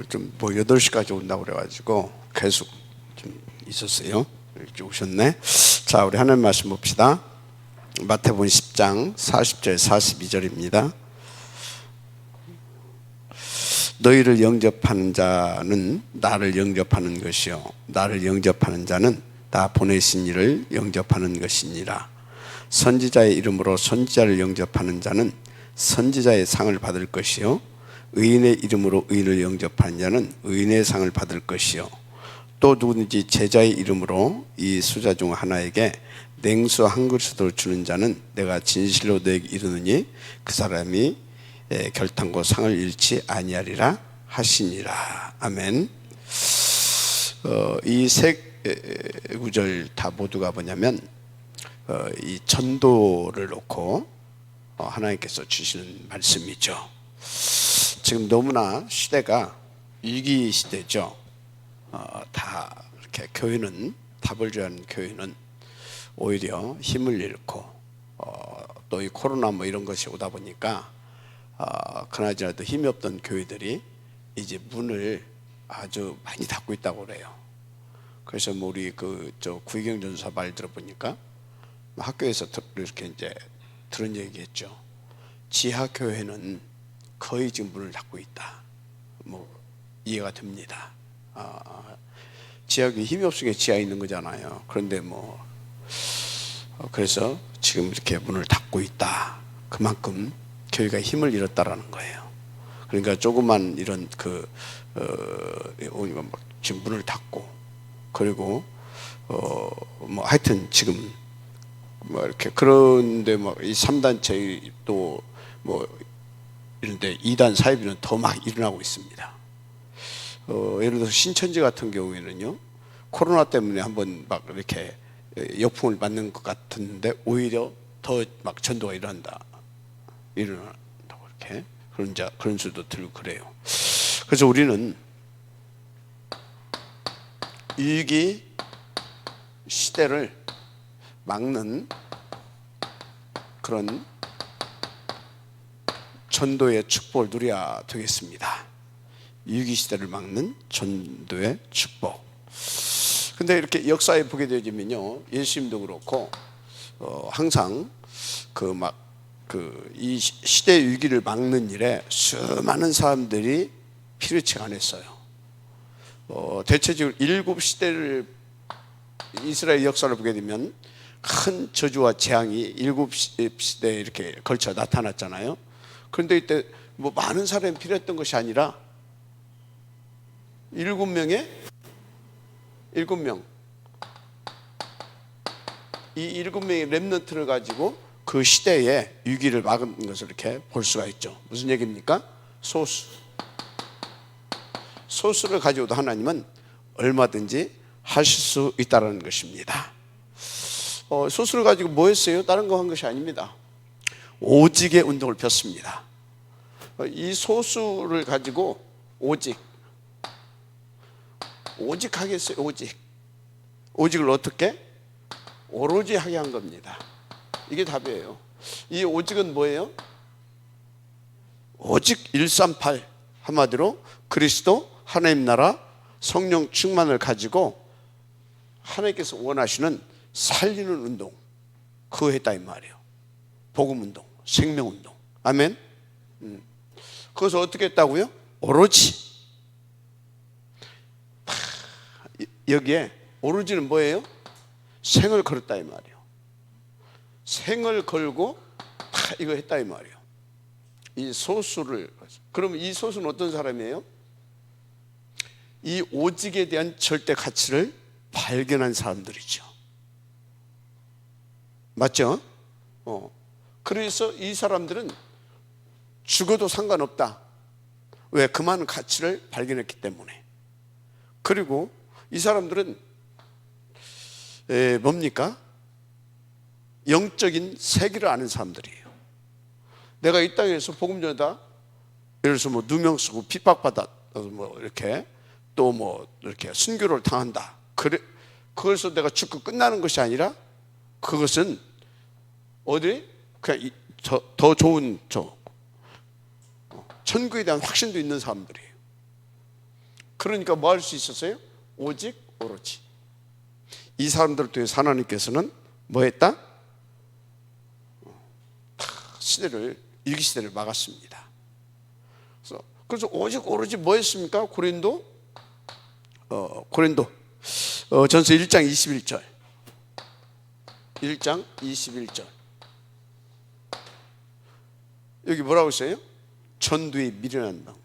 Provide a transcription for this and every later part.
좀 뭐 8시까지 온다고 그래가지고 계속 좀 있었어요. 이렇게 오셨네. 자, 우리 하나님 말씀 봅시다. 마태복음 10장 40절 42절입니다. 너희를 영접하는 자는 나를 영접하는 것이요 나를 영접하는 자는 나 보내신 이를 영접하는 것이니라. 선지자의 이름으로 선지자를 영접하는 자는 선지자의 상을 받을 것이요 의인의 이름으로 의인을 영접하는 자는 의인의 상을 받을 것이요 또 누구든지 제자의 이름으로 이 수자 중 하나에게 냉수 한 그릇을 주는 자는 내가 진실로 너에게 이르노니 그 사람이 결탄코 상을 잃지 아니하리라 하시니라. 아멘. 이 세 구절 다 모두가 뭐냐면 이 전도를 놓고 하나님께서 주시는 말씀이죠. 지금 너무나 시대가 위기 시대죠. 다 이렇게 교회는 답을 줘야 하는 교회는 오히려 힘을 잃고 또 이 코로나 뭐 이런 것이 오다 보니까 그나저나도 힘이 없던 교회들이 이제 문을 아주 많이 닫고 있다고 그래요. 그래서 뭐 우리 저 구희경 전사 말 들어보니까 학교에서 이렇게 이제 들은 얘기겠죠. 지하 교회는 거의 지금 문을 닫고 있다. 뭐 이해가 됩니다. 지하교회 힘이 없으니까 지하에 있는 거잖아요. 그런데 뭐 그래서 지금 이렇게 문을 닫고 있다. 그만큼 교회가 힘을 잃었다라는 거예요. 그러니까 조그만 이런 막 지금 문을 닫고 그리고 뭐 하여튼 지금 뭐 이렇게 그런데 막 이 3단체 또 뭐 이런데 2단 사이비는 더 막 일어나고 있습니다. 예를 들어서 신천지 같은 경우에는요 코로나 때문에 한번 막 이렇게 역풍을 맞는 것 같은데 오히려 더 막 전도가 일어난다고 이렇게 그런 수도 들고 그래요. 그래서 우리는 위기 시대를 막는 그런 전도의 축복을 누려야 되겠습니다. 위기 시대를 막는 전도의 축복. 근데 이렇게 역사에 보게 되면요, 예수님도 그렇고 항상 이 시대 위기를 막는 일에 수많은 사람들이 피르치 안 했어요. 대체적으로 7시대를 이스라엘 역사를 보게 되면 큰 저주와 재앙이 7시대에 이렇게 걸쳐 나타났잖아요. 그런데 이때 뭐 많은 사람이 필요했던 것이 아니라 7명 이 7명의 렘넌트를 가지고 그 시대의 위기를 막은 것을 이렇게 볼 수가 있죠. 무슨 얘기입니까? 소수를 가지고도 하나님은 얼마든지 하실 수 있다는 것입니다. 소수를 가지고 뭐 했어요? 다른 거 한 것이 아닙니다. 오직의 운동을 폈습니다. 이 소수를 가지고 오직 하겠어요. 오직을 어떻게? 오로지 하게 한 겁니다. 이게 답이에요. 이 오직은 뭐예요? 오직 138 한마디로 그리스도 하나님 나라 성령 충만을 가지고 하나님께서 원하시는 살리는 운동 그거 했다 이 말이에요. 복음 운동, 생명 운동. 아멘. 그것을 어떻게 했다고요? 오로지. 여기에 오로지는 뭐예요? 생을 걸었다 이 말이에요. 생을 걸고 이거 했다 이 말이에요. 이 소수를. 그러면 이 소수는 어떤 사람이에요? 이 오직에 대한 절대 가치를 발견한 사람들이죠. 맞죠? 그래서 이 사람들은 죽어도 상관없다. 왜? 그 많은 가치를 발견했기 때문에. 그리고 이 사람들은 뭡니까? 영적인 세계를 아는 사람들이에요. 내가 이 땅에서 복음 전하다 예를 들어서 뭐 누명 쓰고 핍박받아 뭐 이렇게 또 뭐 이렇게 순교를 당한다. 그래서 내가 죽고 끝나는 것이 아니라 그것은 어디? 그냥 더 좋은 천국에 대한 확신도 있는 사람들이에요. 그러니까 뭐 할 수 있었어요? 오직 오로지. 이 사람들을 통해서 하나님께서는 뭐 했다? 시대를, 일기시대를 막았습니다. 그래서 오직 오로지 뭐 했습니까? 고린도 전서 1장 21절 1장 21절 여기 뭐라고 있어요? 전도에 미련한 방법.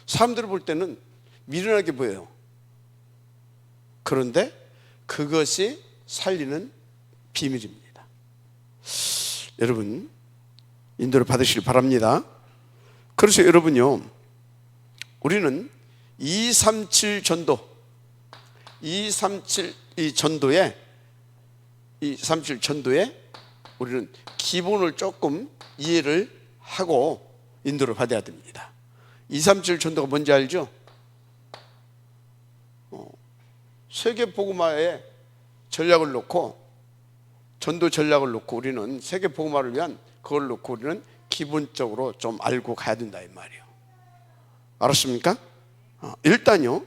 사람들이 볼 때는 미련하게 보여요. 그런데 그것이 살리는 비밀입니다. 여러분 인도를 받으시길 바랍니다. 그래서 여러분요, 우리는 237 전도, 237 이 전도에 우리는 기본을 조금 이해를 하고 인도를 받아야 됩니다. 237 전도가 뭔지 알죠? 세계 복음화에 전략을 놓고, 전도 전략을 놓고 우리는 세계 복음화를 위한 그걸 놓고 우리는 기본적으로 좀 알고 가야 된다 이 말이에요. 알았습니까? 일단요,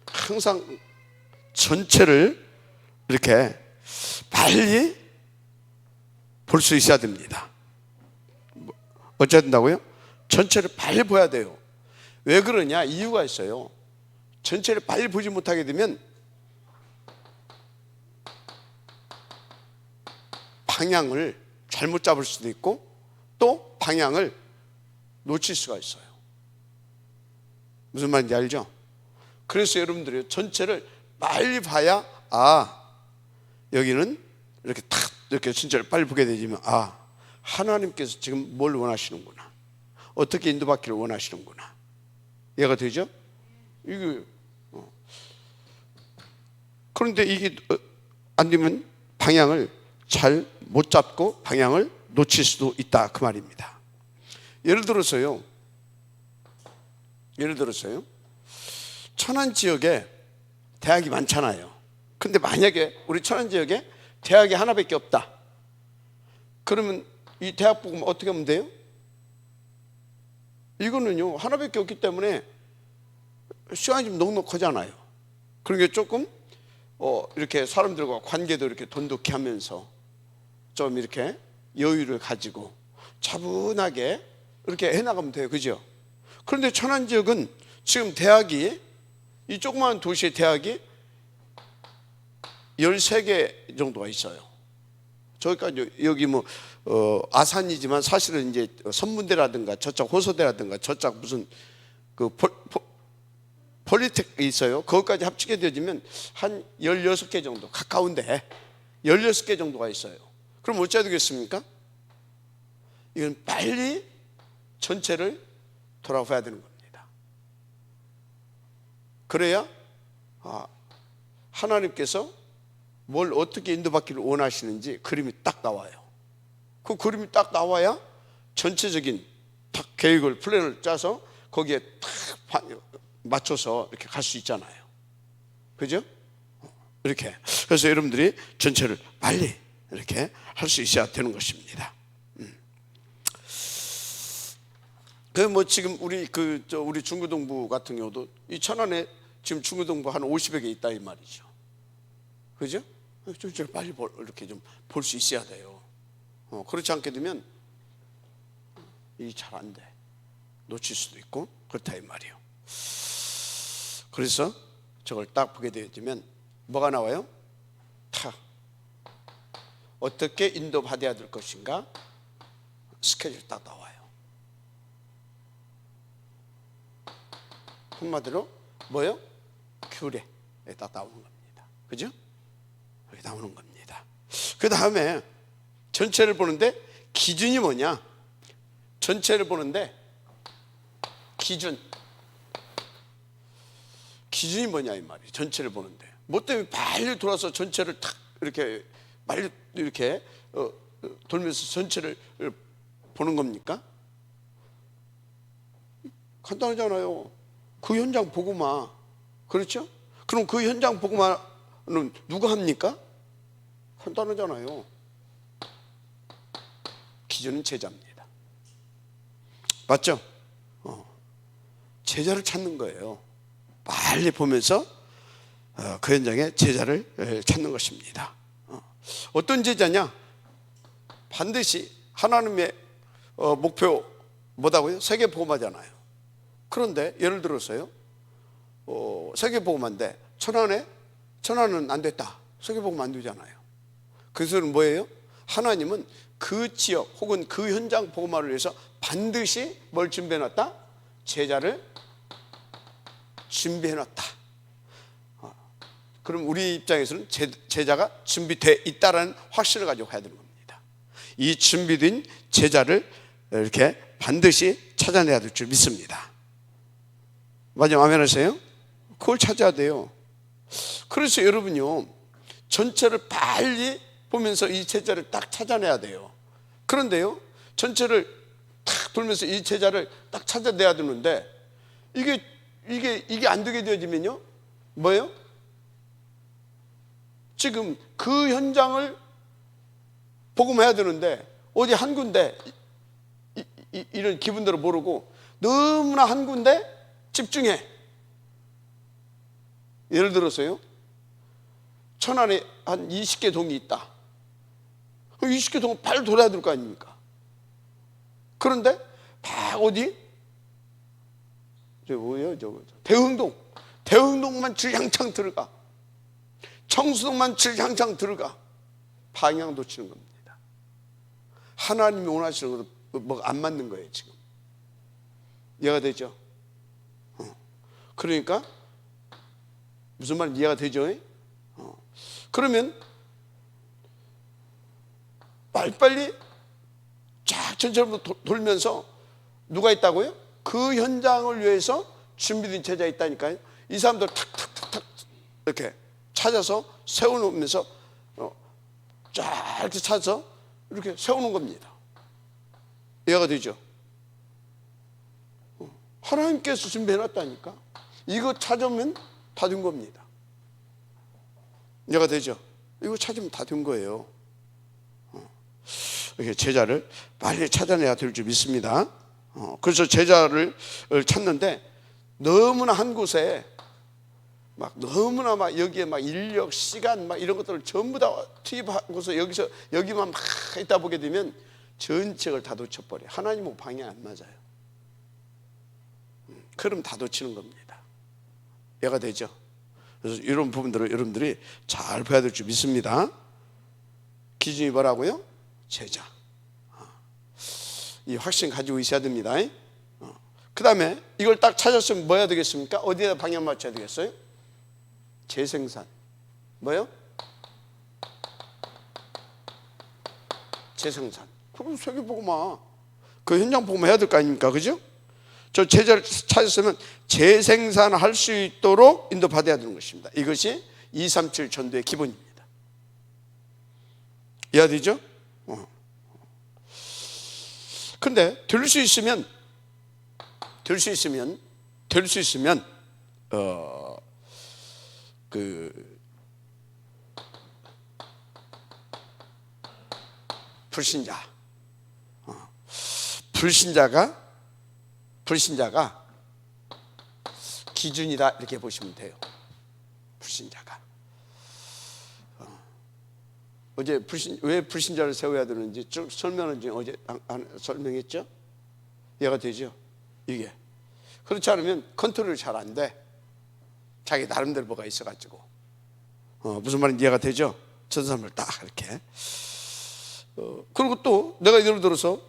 항상 전체를 이렇게 빨리 볼 수 있어야 됩니다. 어째야 된다고요? 전체를 빨리 봐야 돼요. 왜 그러냐? 이유가 있어요. 전체를 빨리 보지 못하게 되면 방향을 잘못 잡을 수도 있고 또 방향을 놓칠 수가 있어요. 무슨 말인지 알죠? 그래서 여러분들이 전체를 빨리 봐야 여기는 이렇게 탁 이렇게 전체를 빨리 보게 되지만 하나님께서 지금 뭘 원하시는구나, 어떻게 인도받기를 원하시는구나, 이해가 되죠? 그런데 이게 안 되면 방향을 잘 못 잡고 방향을 놓칠 수도 있다 그 말입니다. 예를 들어서요, 천안 지역에 대학이 많잖아요. 근데 만약에 우리 천안 지역에 대학이 하나밖에 없다, 그러면 이 대학 보고 어떻게 하면 돼요? 이거는요, 하나밖에 없기 때문에 시간이 좀 넉넉하잖아요. 그러니까 조금 이렇게 사람들과 관계도 이렇게 돈독히 하면서 좀 이렇게 여유를 가지고 차분하게 이렇게 해나가면 돼요. 그죠? 그런데 천안 지역은 지금 대학이, 이 조그마한 도시의 대학이 13개 정도가 있어요. 저기까지, 여기 아산이지만 사실은 이제 선문대라든가 저쪽 호서대라든가 저쪽 무슨 폴리텍이 있어요. 거기까지 합치게 되어지면 한 16개 정도, 가까운데 16개 정도가 있어야 그럼 어찌해야 되겠습니까? 이건 빨리 전체를 돌아봐야 되는 겁니다. 그래야 하나님께서 뭘 어떻게 인도받기를 원하시는지 그림이 딱 나와요. 그 그림이 딱 나와야 전체적인 딱 계획을, 플랜을 짜서 거기에 딱 맞춰서 이렇게 갈 수 있잖아요. 그죠? 이렇게. 그래서 여러분들이 전체를 빨리 이렇게 할 수 있어야 되는 것입니다. 지금 우리 중고등부 같은 경우도 이 천안에 지금 중고등부 한 50여 개 있다 이 말이죠. 그죠? 전체를 빨리 이렇게 좀 볼 수 있어야 돼요. 그렇지 않게 되면 이 잘 안 돼. 놓칠 수도 있고 그렇다 이 말이에요. 그래서 저걸 딱 보게 되어지면 뭐가 나와요? 어떻게 인도받아야 될 것인가? 스케줄이 딱 나와요. 한마디로 뭐요? 규례에 딱 나오는 겁니다. 그죠? 여기 나오는 겁니다. 그 다음에 전체를 보는데 기준이 뭐냐? 전체를 보는데 기준이 뭐냐 이 말이에요. 전체를 보는데 뭐 때문에 빨리 돌아서 전체를 탁 이렇게 빨리 이렇게 돌면서 전체를 보는 겁니까? 간단하잖아요. 그 현장 보고만. 그렇죠? 그럼 그 현장 보고만은 누가 합니까? 간단하잖아요. 기준은 제자입니다. 맞죠? 제자를 찾는 거예요. 빨리 보면서 그 현장에 제자를 찾는 것입니다. 어떤 제자냐? 반드시 하나님의 목표 뭐다고요? 세계복음화잖아요. 그런데 예를 들어서요, 세계복음화인데 천안은 안 됐다. 세계복음 안 되잖아요. 그것은 뭐예요? 하나님은 그 지역 혹은 그 현장 복음화를 위해서 반드시 뭘 준비해놨다? 제자를 준비해놨다. 그럼 우리 입장에서는 제자가 준비되어 있다라는 확신을 가지고 가야 되는 겁니다. 이 준비된 제자를 이렇게 반드시 찾아내야 될 줄 믿습니다. 맞아요? 아멘 하세요? 그걸 찾아야 돼요. 그래서 여러분요, 전체를 빨리 보면서 이 제자를 딱 찾아내야 돼요. 그런데요, 전체를 딱 돌면서 이 제자를 딱 찾아내야 되는데 이게 안 되게 되어지면요, 뭐예요? 지금 그 현장을 복음해야 되는데 어디 한 군데 이런 기분대로 모르고 너무나 한 군데 집중해. 예를 들어서요, 천안에 한 20개 동이 있다. 그럼 20개 동을 빨리 돌아야 될 거 아닙니까? 그런데 막 어디? 대흥동만 주향창 들어가. 청수동만 주향창 들어가. 방향 놓치는 겁니다. 하나님이 원하시는 것도 뭐가 안 맞는 거예요, 지금. 이해가 되죠? 그러니까 무슨 말인지 이해가 되죠? 그러면 빨리빨리 쫙 전체로 돌면서 누가 있다고요? 그 현장을 위해서 준비된 제자 있다니까요. 이 사람들 탁탁탁탁 이렇게 찾아서 세워놓으면서 쫙 이렇게 찾아서 이렇게 세우는 겁니다. 이해가 되죠? 하나님께서 준비해놨다니까. 이거 찾으면 다 된 겁니다. 이해가 되죠? 이거 찾으면 다 된 거예요. 이렇게 제자를 빨리 찾아내야 될 줄 믿습니다. 그래서 제자를 찾는데 너무나 한 곳에 너무나 여기에 인력, 시간 이런 것들을 전부 다 투입하고서 여기만 막 있다 보게 되면 전체를 다 놓쳐버려요. 하나님하고 방향 안 맞아요. 그럼 다 놓치는 겁니다. 이해가 되죠? 그래서 이런 부분들을 여러분들이 잘 봐야 될 줄 믿습니다. 기준이 뭐라고요? 제자. 이 확신 가지고 있어야 됩니다. 그 다음에 이걸 딱 찾았으면 뭐 해야 되겠습니까? 어디에다 방향 맞춰야 되겠어요? 재생산. 뭐요? 재생산. 그럼 세계복음화, 그 현장 복음화 해야 될 거 아닙니까? 그죠? 저 제자를 찾았으면 재생산할 수 있도록 인도받아야 되는 것입니다. 이것이 237 전도의 기본입니다. 이해되죠? 근데 될 수 있으면 불신자가 기준이다 이렇게 보시면 돼요. 불신자가 어제 왜 불신자를 세워야 되는지 쭉 설명을 어제 설명했죠? 이해가 되죠? 이게 그렇지 않으면 컨트롤이 잘 안 돼. 자기 나름대로 뭐가 있어가지고 무슨 말인지 이해가 되죠? 전 사람을 딱 이렇게 그리고 또 내가 예를 들어서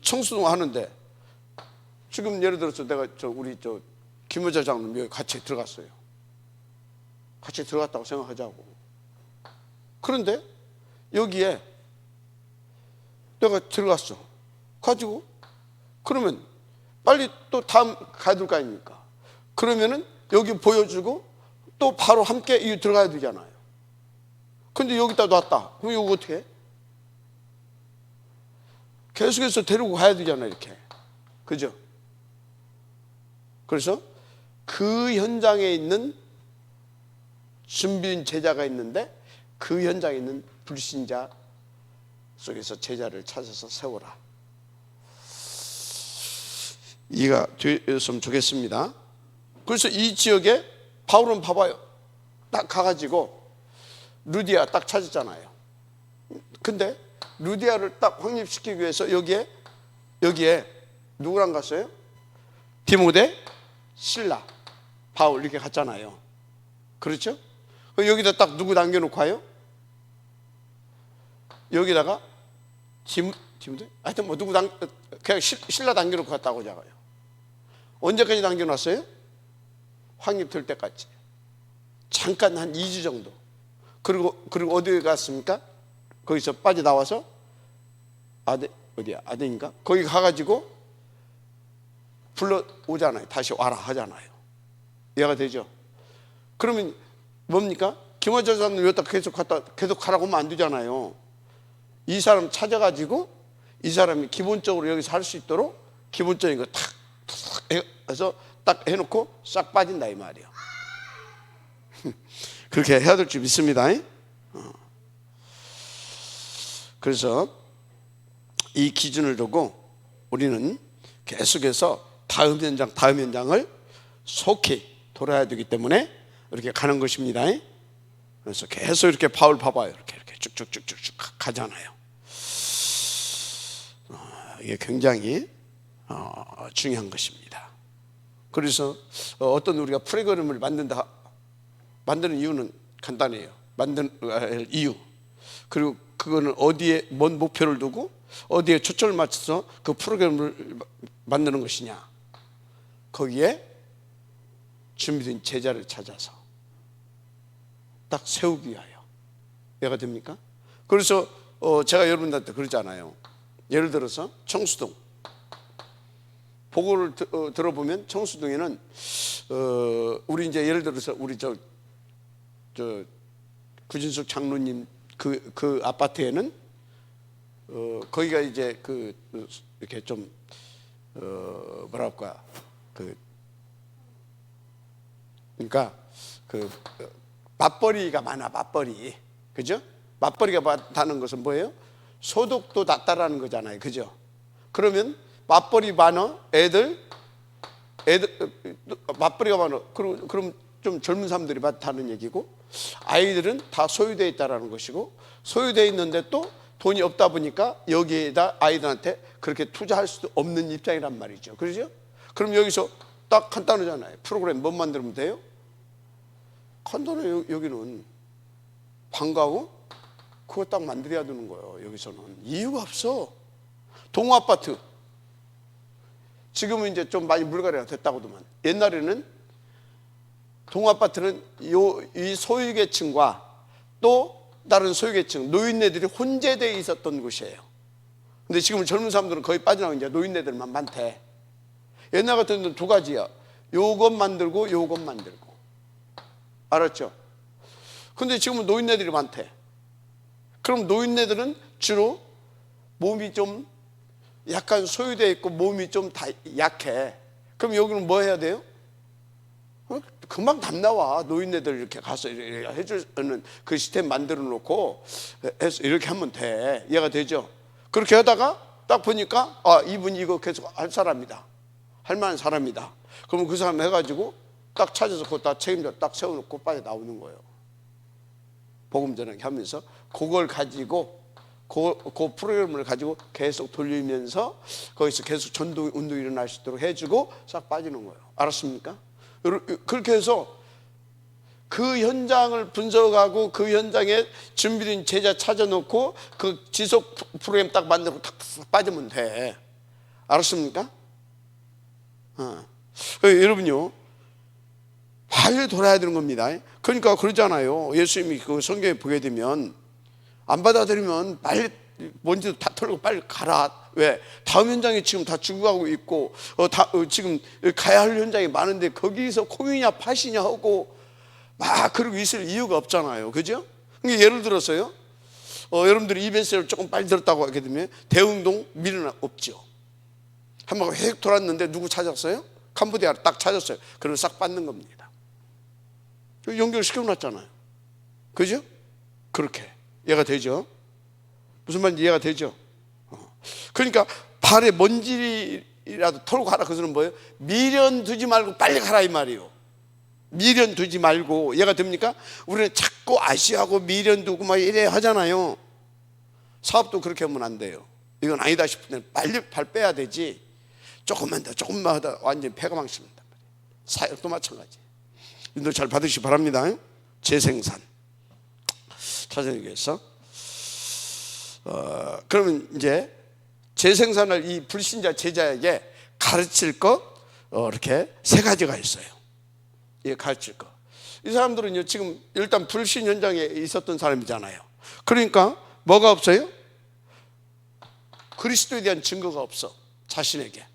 청수동 하는데 지금 예를 들어서 내가 우리 김여자 장로님 여기 같이 들어갔어요. 같이 들어갔다고 생각하자고. 그런데 여기에 내가 들어갔어. 가지고 그러면 빨리 또 다음 가야 될 거 아닙니까? 그러면은 여기 보여주고 또 바로 함께 이 들어가야 되잖아요. 근데 여기다 놨다. 그럼 이거 어떻게 해? 계속해서 데리고 가야 되잖아요, 이렇게. 그죠? 그래서 그 현장에 있는 준비된 제자가 있는데 그 현장에 있는 불신자 속에서 제자를 찾아서 세워라. 이해가 되었으면 좋겠습니다. 그래서 이 지역에 바울은 봐봐요. 딱 가가지고 루디아 딱 찾았잖아요. 근데 루디아를 딱 확립시키기 위해서 여기에 누구랑 갔어요? 디모데, 실라, 바울 이렇게 갔잖아요. 그렇죠? 여기다 딱 누구 남겨놓고 와요? 여기다가 디모데? 하여튼 뭐 그냥 실라 남겨놓고 갔다고 하잖아요. 언제까지 남겨놨어요? 확립될 때까지. 잠깐 한 2주 정도. 그리고 어디에 갔습니까? 거기서 빠져나와서 아덴인가? 거기 가가지고 불러오잖아요. 다시 와라 하잖아요. 이해가 되죠? 그러면 뭡니까? 김원철 사람은 여기다 계속 가라고 하면 안 되잖아요. 이 사람 찾아가지고 이 사람이 기본적으로 여기서 할 수 있도록 기본적인 거 탁 해서 딱 해놓고 싹 빠진다 이 말이에요. 그렇게 해야 될 줄 믿습니다. 그래서 이 기준을 두고 우리는 계속해서 다음 현장을 속히 돌아야 되기 때문에 이렇게 가는 것입니다. 그래서 계속 이렇게 바울 봐봐요. 이렇게 쭉쭉쭉쭉 가잖아요. 이게 굉장히 중요한 것입니다. 그래서 어떤 우리가 프로그램을 만드는 이유는 간단해요. 만드는 이유. 그리고 그거는 어디에 뭔 목표를 두고 어디에 초점을 맞춰서 그 프로그램을 만드는 것이냐. 거기에 준비된 제자를 찾아서 딱 세우기 위하여. 이해가 됩니까? 그래서 제가 여러분들한테 그러잖아요. 예를 들어서 청수동 보고를 들어보면 청수동에는 우리 이제 예를 들어서 우리 저 구진숙 장로님 그 아파트에는 거기가 이제 이렇게 좀 뭐랄까 그러니까 맞벌이가 많아. 맞벌이. 그죠? 맞벌이가 많다는 것은 뭐예요? 소득도 낮다라는 거잖아요. 그죠? 그러면 맞벌이 많아. 애들 맞벌이가 많아. 그럼 좀 젊은 사람들이 많다는 얘기고, 아이들은 다 소유되어 있다라는 것이고, 소유되어 있는데 또 돈이 없다 보니까 여기에다 아이들한테 그렇게 투자할 수도 없는 입장이란 말이죠. 그렇죠? 그럼 여기서 딱 간단하잖아요. 프로그램 뭐 만들면 돼요? 간단해요. 여기는 방과후 그거 딱 만들어야 되는 거예요. 여기서는 이유가 없어. 동아파트 지금은 이제 좀 많이 물갈이가 됐다고도만, 옛날에는 동아파트는 이 소유계층과 또 다른 소유계층 노인네들이 혼재되어 있었던 곳이에요. 근데 지금 젊은 사람들은 거의 빠져나가고 이제 노인네들만 많대. 옛날 같은 데는 두 가지야. 요것 만들고 요것 만들고. 알았죠? 근데 지금은 노인네들이 많대. 그럼 노인네들은 주로 몸이 좀 약간 소유되어 있고 몸이 좀 다 약해. 그럼 여기는 뭐 해야 돼요? 금방 답 나와. 노인네들 이렇게 가서 이렇게 해주는 그 시스템 만들어 놓고 해서 이렇게 하면 돼. 이해가 되죠? 그렇게 하다가 딱 보니까 이분이 이거 계속 할 사람이다. 할 만한 사람이다. 그러면 그 사람 해가지고 딱 찾아서 그거 다 책임져 딱 세워놓고 빨리 나오는 거예요. 복음 전하게 하면서 그걸 가지고 그 프로그램을 가지고 계속 돌리면서 거기서 계속 전도 운동이 일어날 수 있도록 해주고 싹 빠지는 거예요. 알았습니까? 그렇게 해서 그 현장을 분석하고 그 현장에 준비된 제자 찾아놓고 그 지속 프로그램 딱 만들고 딱 빠지면 돼. 알았습니까? 여러분요, 빨리 돌아야 되는 겁니다. 그러니까 그러잖아요. 예수님이 그 성경에 보게 되면 안 받아들이면 빨리 먼저 다 털고 빨리 가라. 왜? 다음 현장에 지금 다 죽어가고 있고 지금 가야 할 현장이 많은데 거기서 콩이냐 팥이냐 하고 막 그러고 있을 이유가 없잖아요. 그죠? 그러니까 예를 들어서요, 여러분들이 이벤트를 조금 빨리 들었다고 하게 되면 대흥동 미련 없죠. 한번 획 돌았는데 누구 찾았어요? 캄보디아를 딱 찾았어요. 그럼 싹 받는 겁니다. 연결시켜놨잖아요. 그죠? 그렇게 이해가 되죠? 무슨 말인지 이해가 되죠? 그러니까 발에 먼지를 미련이라도 털고 가라. 그것은 뭐예요? 미련 두지 말고 빨리 가라 이 말이에요. 미련 두지 말고. 이해가 됩니까? 우리는 자꾸 아쉬워하고 미련 두고 막 이래 하잖아요. 사업도 그렇게 하면 안 돼요. 이건 아니다 싶을 때는 빨리 발 빼야 되지. 조금만 하다 완전히 폐가 망신한단 말이에요. 사역도 마찬가지. 인도 잘 받으시기 바랍니다. 재생산 찾아내기 위해서. 그러면 이제 재생산을 이 불신자 제자에게 가르칠 것 이렇게 세 가지가 있어요. 예, 가르칠 것. 이 사람들은요 지금 일단 불신 현장에 있었던 사람이잖아요. 그러니까 뭐가 없어요? 그리스도에 대한 증거가 없어, 자신에게.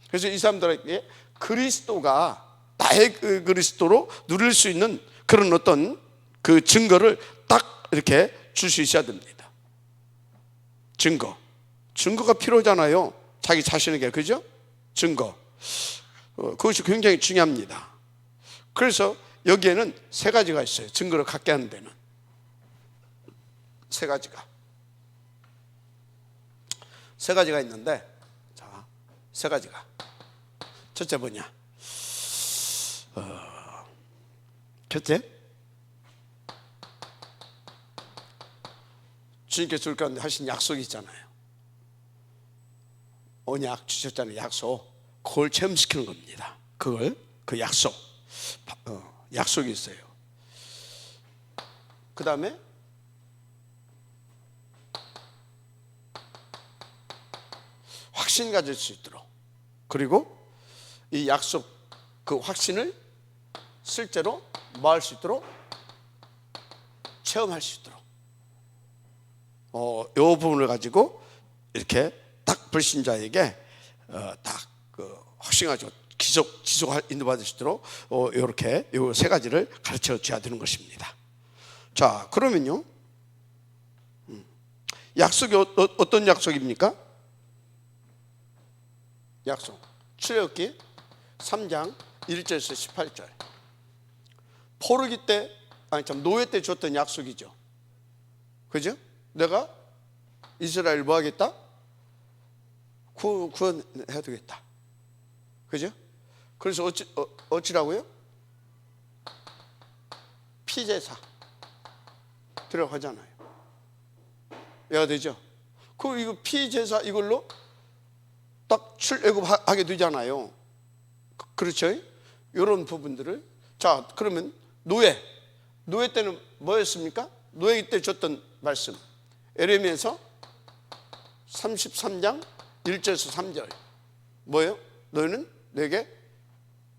그래서 이 사람들에게 그리스도가 나의 그 그리스도로 누릴 수 있는 그런 어떤 그 증거를 딱 이렇게 줄 수 있어야 됩니다. 증거가 필요하잖아요. 자기 자신에게. 그죠? 증거. 그것이 굉장히 중요합니다. 그래서 여기에는 세 가지가 있어요. 증거를 갖게 하는 데는 세 가지가 있는데, 자, 세 가지가. 첫째 뭐냐? 첫째, 주님께서 우리 가운데 하신 약속이 있잖아요. 언약 주셨잖아요. 약속. 그걸 체험시키는 겁니다. 그 약속. 약속이 있어요. 그 다음에 확신 가질 수 있도록, 그리고 이 약속 그 확신을 실제로 뭐 할 수 있도록, 체험할 수 있도록, 이 부분을 가지고 이렇게 딱 불신자에게 딱 그 확신하죠. 지속 인도받을 수 있도록 이렇게 이 세 가지를 가르쳐 줘야 되는 것입니다. 자, 그러면요, 약속이 어떤 약속입니까? 약속. 출애굽기 3장 1절에서 18절. 포르기 때, 노예 때 줬던 약속이죠. 그죠? 내가 이스라엘 뭐 하겠다? 구원해야 되겠다. 그죠? 그래서 어찌라고요? 피제사 들어가잖아요. 해야 되죠? 이거 피제사 이걸로 딱 출애굽하게 되잖아요. 그렇죠? 이런 부분들을. 자, 그러면 노예 때는 뭐였습니까? 노예 때 줬던 말씀, 에레미야서 33장 1절에서 3절. 뭐예요? 너희는 내게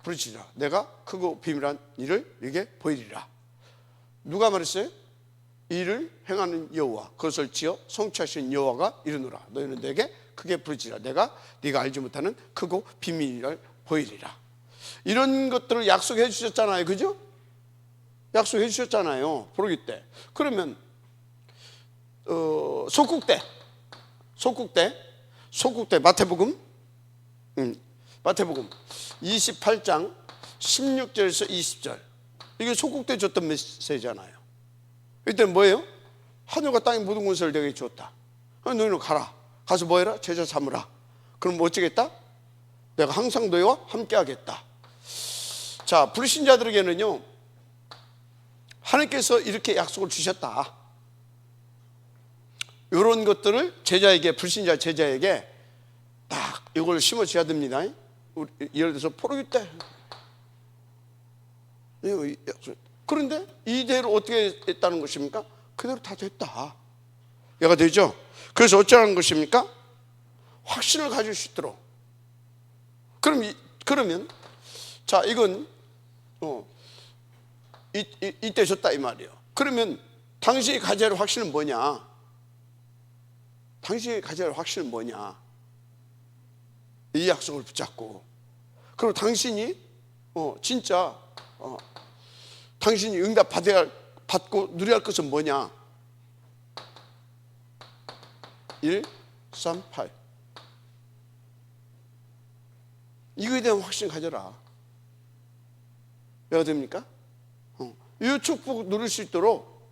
부르짖으라. 내가 크고 비밀한 일을 네게 보이리라. 누가 말했어요? 이를 행하는 여호와, 그것을 지어 성취하신 여호와가 이르노라. 너희는 내게 크게 부르짖으라. 내가 네가 알지 못하는 크고 비밀을 보이리라. 이런 것들을 약속해 주셨잖아요. 그죠? 약속해 주셨잖아요. 포르기 때. 그러면 속국 때 마태복음 28장 16절에서 20절. 이게 속국 때 줬던 메시지잖아요. 이때 뭐예요? 하늘과 땅의 모든 권세를 내게 주었다. 너희는 가서 뭐 해라? 제자 삼으라. 그럼 뭐 어쩌겠다? 내가 항상 너희와 함께 하겠다. 자, 불신자들에게는요, 하나님께서 이렇게 약속을 주셨다. 이런 것들을 제자에게, 불신자 제자에게 딱 이걸 심어줘야 됩니다. 예를 들어서 포르기 때. 그런데 이대로 어떻게 했다는 것입니까? 그대로 다 됐다. 얘가 되죠? 그래서 어쩌라는 것입니까? 확신을 가질 수 있도록. 그러면 자, 이건 이때 줬다 이 말이에요. 그러면 당신이 가져야 할 확신은 뭐냐? 당신이 가져야 할 확신은 뭐냐? 이 약속을 붙잡고, 그리고 당신이 진짜 당신이 응답 받고 누려야 할 것은 뭐냐? 1, 3, 8. 이거에 대한 확신 가져라. 왜가 됩니까? 이 축복 누릴 수 있도록,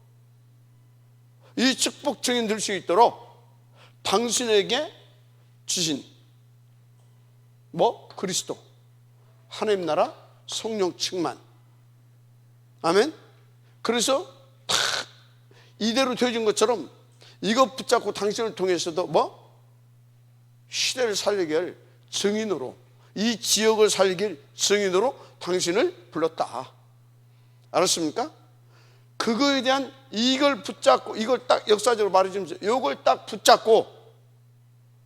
이 축복 증인 들 수 있도록 당신에게 주신 뭐? 그리스도, 하나님 나라, 성령 충만. 아멘. 그래서 탁 이대로 되어진 것처럼 이것 붙잡고 당신을 통해서도 뭐? 시대를 살리게 할 증인으로, 이 지역을 살리길 증인으로 당신을 불렀다. 알았습니까? 그거에 대한 이걸 붙잡고, 이걸 딱 역사적으로 말해주면서 이걸 딱 붙잡고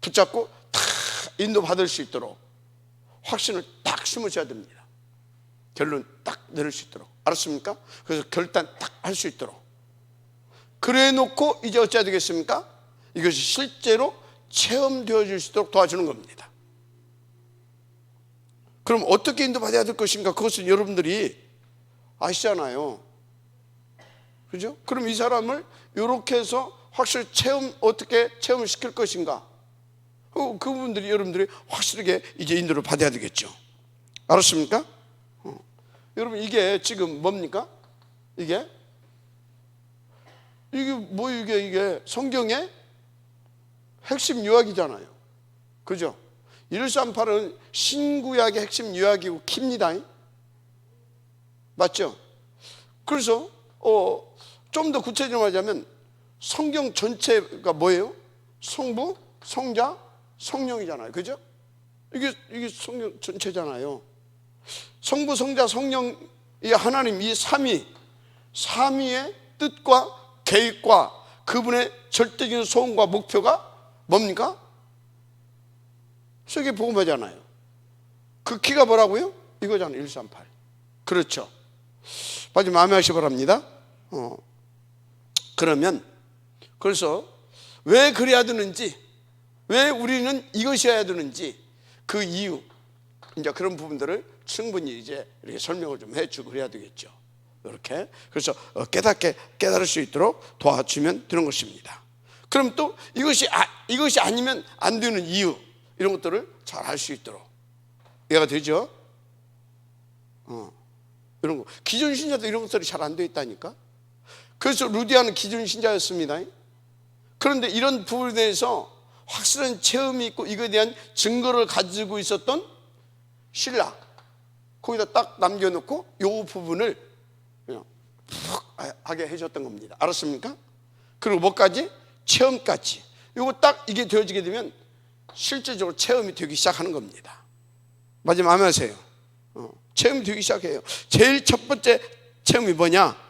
다 인도받을 수 있도록 확신을 딱 심으셔야 됩니다. 결론 딱 내릴 수 있도록. 알았습니까? 그래서 결단 딱 할 수 있도록. 그래 놓고 이제 어찌해야 되겠습니까? 이것이 실제로 체험되어질 수 있도록 도와주는 겁니다. 그럼 어떻게 인도받아야 될 것인가? 그것은 여러분들이 아시잖아요. 그죠? 그럼 이 사람을 이렇게 해서 확실히 어떻게 체험을 시킬 것인가? 그 부분들이 여러분들이 확실하게 이제 인도를 받아야 되겠죠. 알았습니까? 여러분, 이게 지금 뭡니까? 이게 성경의 핵심 유학이잖아요. 그죠? 138은 신구약의 핵심 유학이고 키입니다. 맞죠? 그래서 좀 더 구체적으로 말하자면 성경 전체가 뭐예요? 성부, 성자, 성령이잖아요. 그죠? 이게 성경 전체잖아요. 성부, 성자, 성령, 이 하나님, 이 삼위의 뜻과 계획과 그분의 절대적인 소원과 목표가 뭡니까? 세계 복음화잖아요. 그 키가 뭐라고요? 이거잖아요. 138. 그렇죠. 마지막 마음에 하시 바랍니다. 그래서 왜 그래야 되는지, 왜 우리는 이것이어야 되는지, 그 이유, 이제 그런 부분들을 충분히 이제 이렇게 설명을 좀 해주고 그래야 되겠죠. 이렇게. 그래서 깨달을 수 있도록 도와주면 되는 것입니다. 그럼 또 이것이 아니면 안 되는 이유, 이런 것들을 잘 알 수 있도록 이해가 되죠? 이런 거. 기존 신자도 이런 것들이 잘 안 돼 있다니까. 그래서 루디아는 기존 신자였습니다. 그런데 이런 부분에 대해서 확실한 체험이 있고 이거에 대한 증거를 가지고 있었던 신라, 거기다 딱 남겨놓고 이 부분을 그냥 푹 하게 해줬던 겁니다. 알았습니까? 그리고 뭐까지? 체험까지. 이거 딱 이게 되어지게 되면 실제적으로 체험이 되기 시작하는 겁니다. 마지막 아멘 하세요. 체험이 되기 시작해요. 제일 첫 번째 체험이 뭐냐?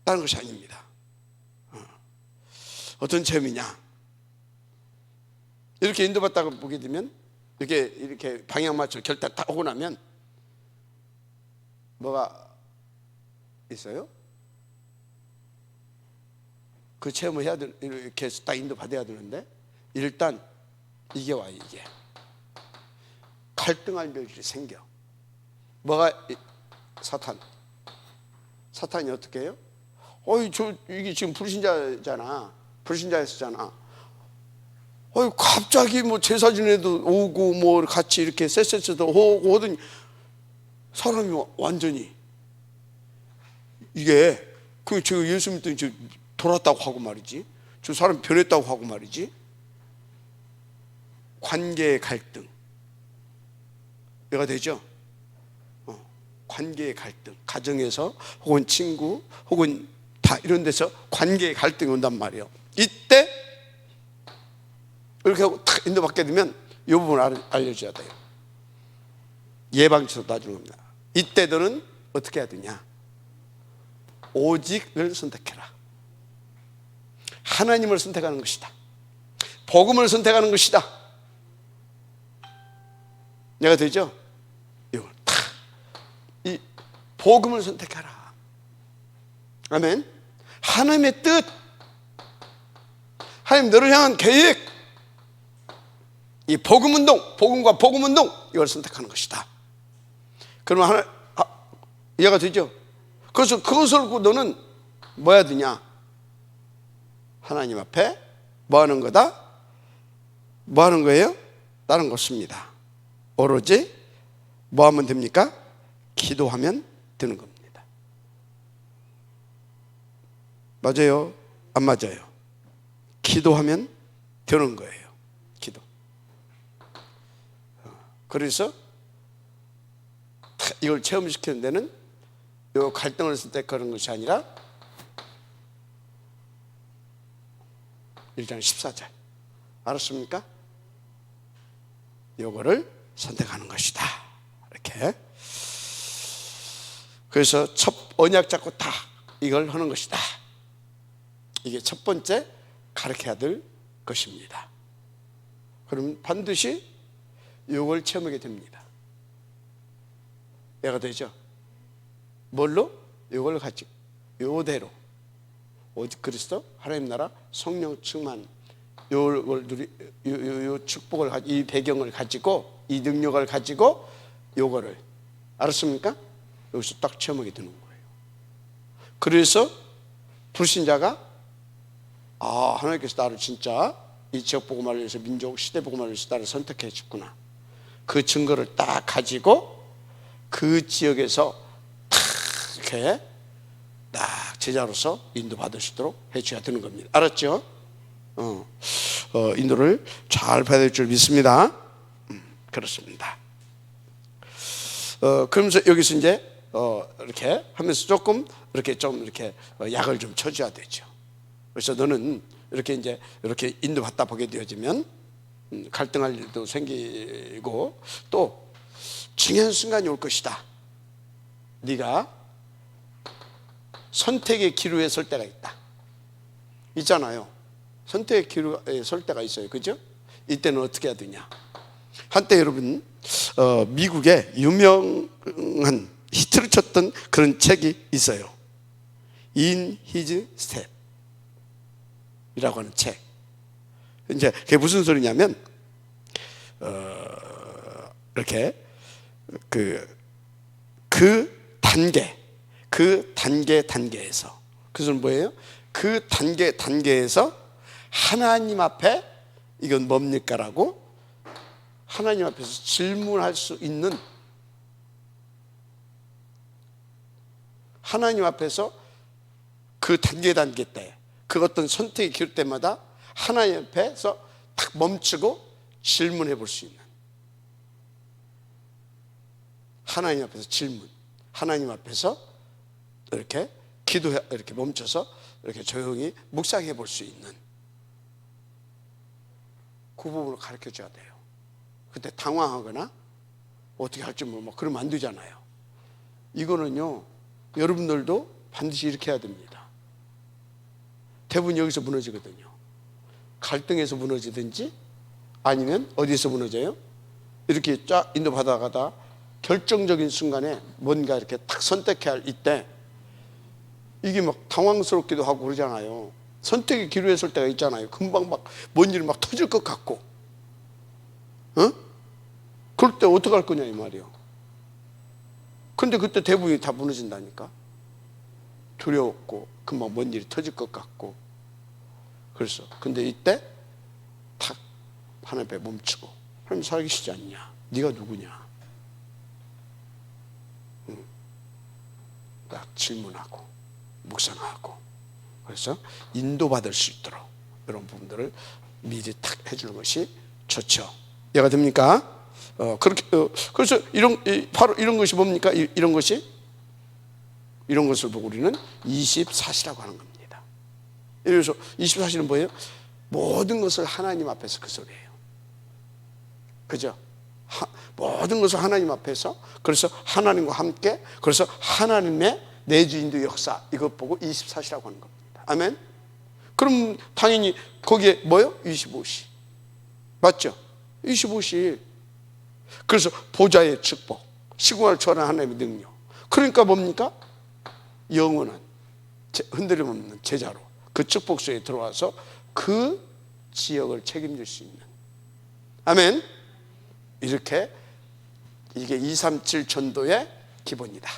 다른 것이 아닙니다. 어떤 체험이냐? 이렇게 인도받다가 보게 되면 이렇게 방향 맞춰 결단 딱 오고 나면 뭐가 있어요? 그 체험을 해야 돼. 이렇게 해서 딱 인도받아야 되는데 일단 이게 와요. 이게 갈등할 일이 생겨. 뭐가? 사탄이 어떻게 해요? 이게 지금 불신자였잖아. 갑자기 뭐 제사 지내도 오고 뭐 같이 이렇게 쎄쎄쎄도 오고 하더니 사람이 완전히 이게 제가 예수 믿더니 돌았다고 하고 말이지. 저 사람 변했다고 하고 말이지. 관계의 갈등. 이해가 되죠? 관계의 갈등. 가정에서 혹은 친구 혹은 다 이런 데서 관계의 갈등이 온단 말이에요. 이때 이렇게 하고 탁 인도받게 되면 이 부분을 알려줘야 돼요. 예방치도 놔주는 겁니다. 이때 너는 어떻게 해야 되냐? 오직을 선택해라. 하나님을 선택하는 것이다. 복음을 선택하는 것이다. 내가 되죠? 이걸 탁 이 복음을 선택하라. 아멘. 하나님의 뜻, 하나님 너를 향한 계획, 이 복음운동, 복음과 복음운동, 이걸 선택하는 것이다. 그러면 이해가 되죠? 그래서 그것을 놓고 너는 뭐 해야 되냐? 하나님 앞에 뭐 하는 거다? 뭐 하는 거예요? 다른 것입니다. 오로지 뭐 하면 됩니까? 기도하면 되는 겁니다. 맞아요? 안 맞아요? 기도하면 되는 거예요. 기도. 그래서 이걸 체험시키는 데는 요 갈등을 선택하는 것이 아니라 1장 14절 알았습니까? 요거를 선택하는 것이다. 이렇게. 그래서 첫 언약 잡고 다 이걸 하는 것이다. 이게 첫 번째 가르쳐야 될 것입니다. 그러면 반드시 요걸 체험하게 됩니다. 얘가 되죠. 뭘로? 요걸 가지고 요대로 오직 그리스도 하나님 나라 성령 충만 요걸 요 축복을 이 배경을 가지고 이 능력을 가지고 요거를 알았습니까? 여기서 딱 체험하게 되는 거예요. 그래서 불신자가 하나님께서 나를 진짜 이 지역 복음화를 위해서 민족 시대 복음화를 위해서 나를 선택해 줬구나. 그 증거를 딱 가지고 그 지역에서 딱 이렇게 딱 제자로서 인도받을 수 있도록 해줘야 되는 겁니다. 알았죠? 인도를 잘 받을 줄 믿습니다. 그렇습니다. 그러면서 여기서 이제 이렇게 하면서 조금 이렇게 좀 이렇게 약을 좀 쳐줘야 되죠. 그래서 너는 이렇게 이제 이렇게 인도받다 보게 되어지면 갈등할 일도 생기고 또 중요한 순간이 올 것이다. 네가 선택의 기로에 설 때가 있잖아요. 선택의 기로에 설 때가 있어요. 그죠? 이때는 어떻게 해야 되냐? 한때 여러분 미국에 유명한 히트를 쳤던 그런 책이 있어요. In His Step 이라고 하는 책. 이제 그게 무슨 소리냐면 이렇게 그 단계에서 그것은 뭐예요? 그 단계에서 하나님 앞에 이건 뭡니까라고 하나님 앞에서 질문할 수 있는, 하나님 앞에서 그 단계 때 그 어떤 선택의 길 때마다 하나님 앞에서 딱 멈추고 질문해 볼 수 있는, 하나님 앞에서 질문, 하나님 앞에서 이렇게 기도해, 이렇게 멈춰서 이렇게 조용히 묵상해 볼 수 있는 그 부분을 가르쳐 줘야 돼요. 그때 당황하거나 어떻게 할지 모르고 그러면 안 되잖아요. 이거는요, 여러분들도 반드시 이렇게 해야 됩니다. 대부분 여기서 무너지거든요. 갈등에서 무너지든지 아니면 어디서 무너져요? 이렇게 쫙 인도받아가다 결정적인 순간에 뭔가 이렇게 딱 선택해야 할 이때 이게 막 당황스럽기도 하고 그러잖아요. 선택의 기로에 설 때가 있잖아요. 금방 막 뭔 일이 막 터질 것 같고, 그럴 때 어떡할 거냐 이 말이에요. 근데 그때 대부분이 다 무너진다니까. 두려웠고 금방 뭔 일이 터질 것 같고. 그래서 근데 이때 탁 하나님 앞에 멈추고, 하나님 살아계시지 않냐? 네가 누구냐? 딱 질문하고 묵상하고, 그래서 인도받을 수 있도록 이런 부분들을 미리 탁 해주는 것이 좋죠. 이해가 됩니까? 그렇게 그래서 바로 이런 것이 뭡니까? 이런 것을 보고 우리는 24시라고 하는 겁니다. 그래서 24시는 뭐예요? 모든 것을 하나님 앞에서, 그 소리예요. 그죠? 모든 것을 하나님 앞에서, 그래서 하나님과 함께, 그래서 하나님의 내주인도 역사, 이것 보고 24시라고 하는 겁니다. 아멘? 그럼 당연히 거기에 뭐요? 25시. 맞죠? 25시. 그래서 보좌의 축복, 시공을 초월한 하나님의 능력. 그러니까 뭡니까? 영원한 흔들림 없는 제자로 그 축복 속에 들어와서 그 지역을 책임질 수 있는. 아멘. 이렇게 이게 237 전도의 기본이다.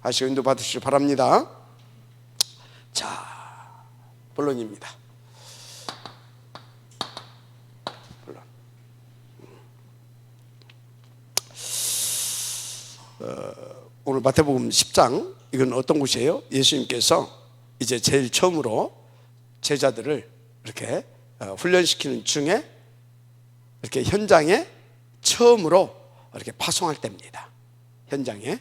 아시고 인도 받으시기 바랍니다. 자, 본론입니다. 본론. 오늘 마태복음 10장, 이건 어떤 곳이에요? 예수님께서 이제 제일 처음으로 제자들을 이렇게 훈련시키는 중에 이렇게 현장에 처음으로 이렇게 파송할 때입니다. 현장에.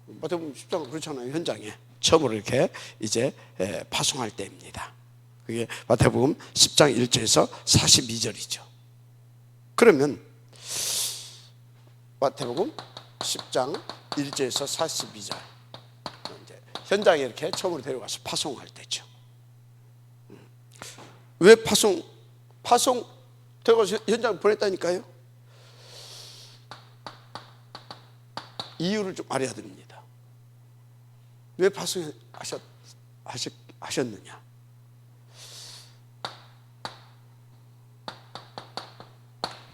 마태복음 10장 그렇잖아요. 현장에 처음으로 이렇게 이제 파송할 때입니다. 그게 마태복음 10장 1절에서 42절이죠. 그러면 마태복음 10장 1절에서 42절 이제 현장에 이렇게 처음으로 데려가서 파송할 때죠. 왜 파송 데려가서 현장 보냈다니까요? 이유를 좀 알아야 됩니다. 왜 파송하셨느냐?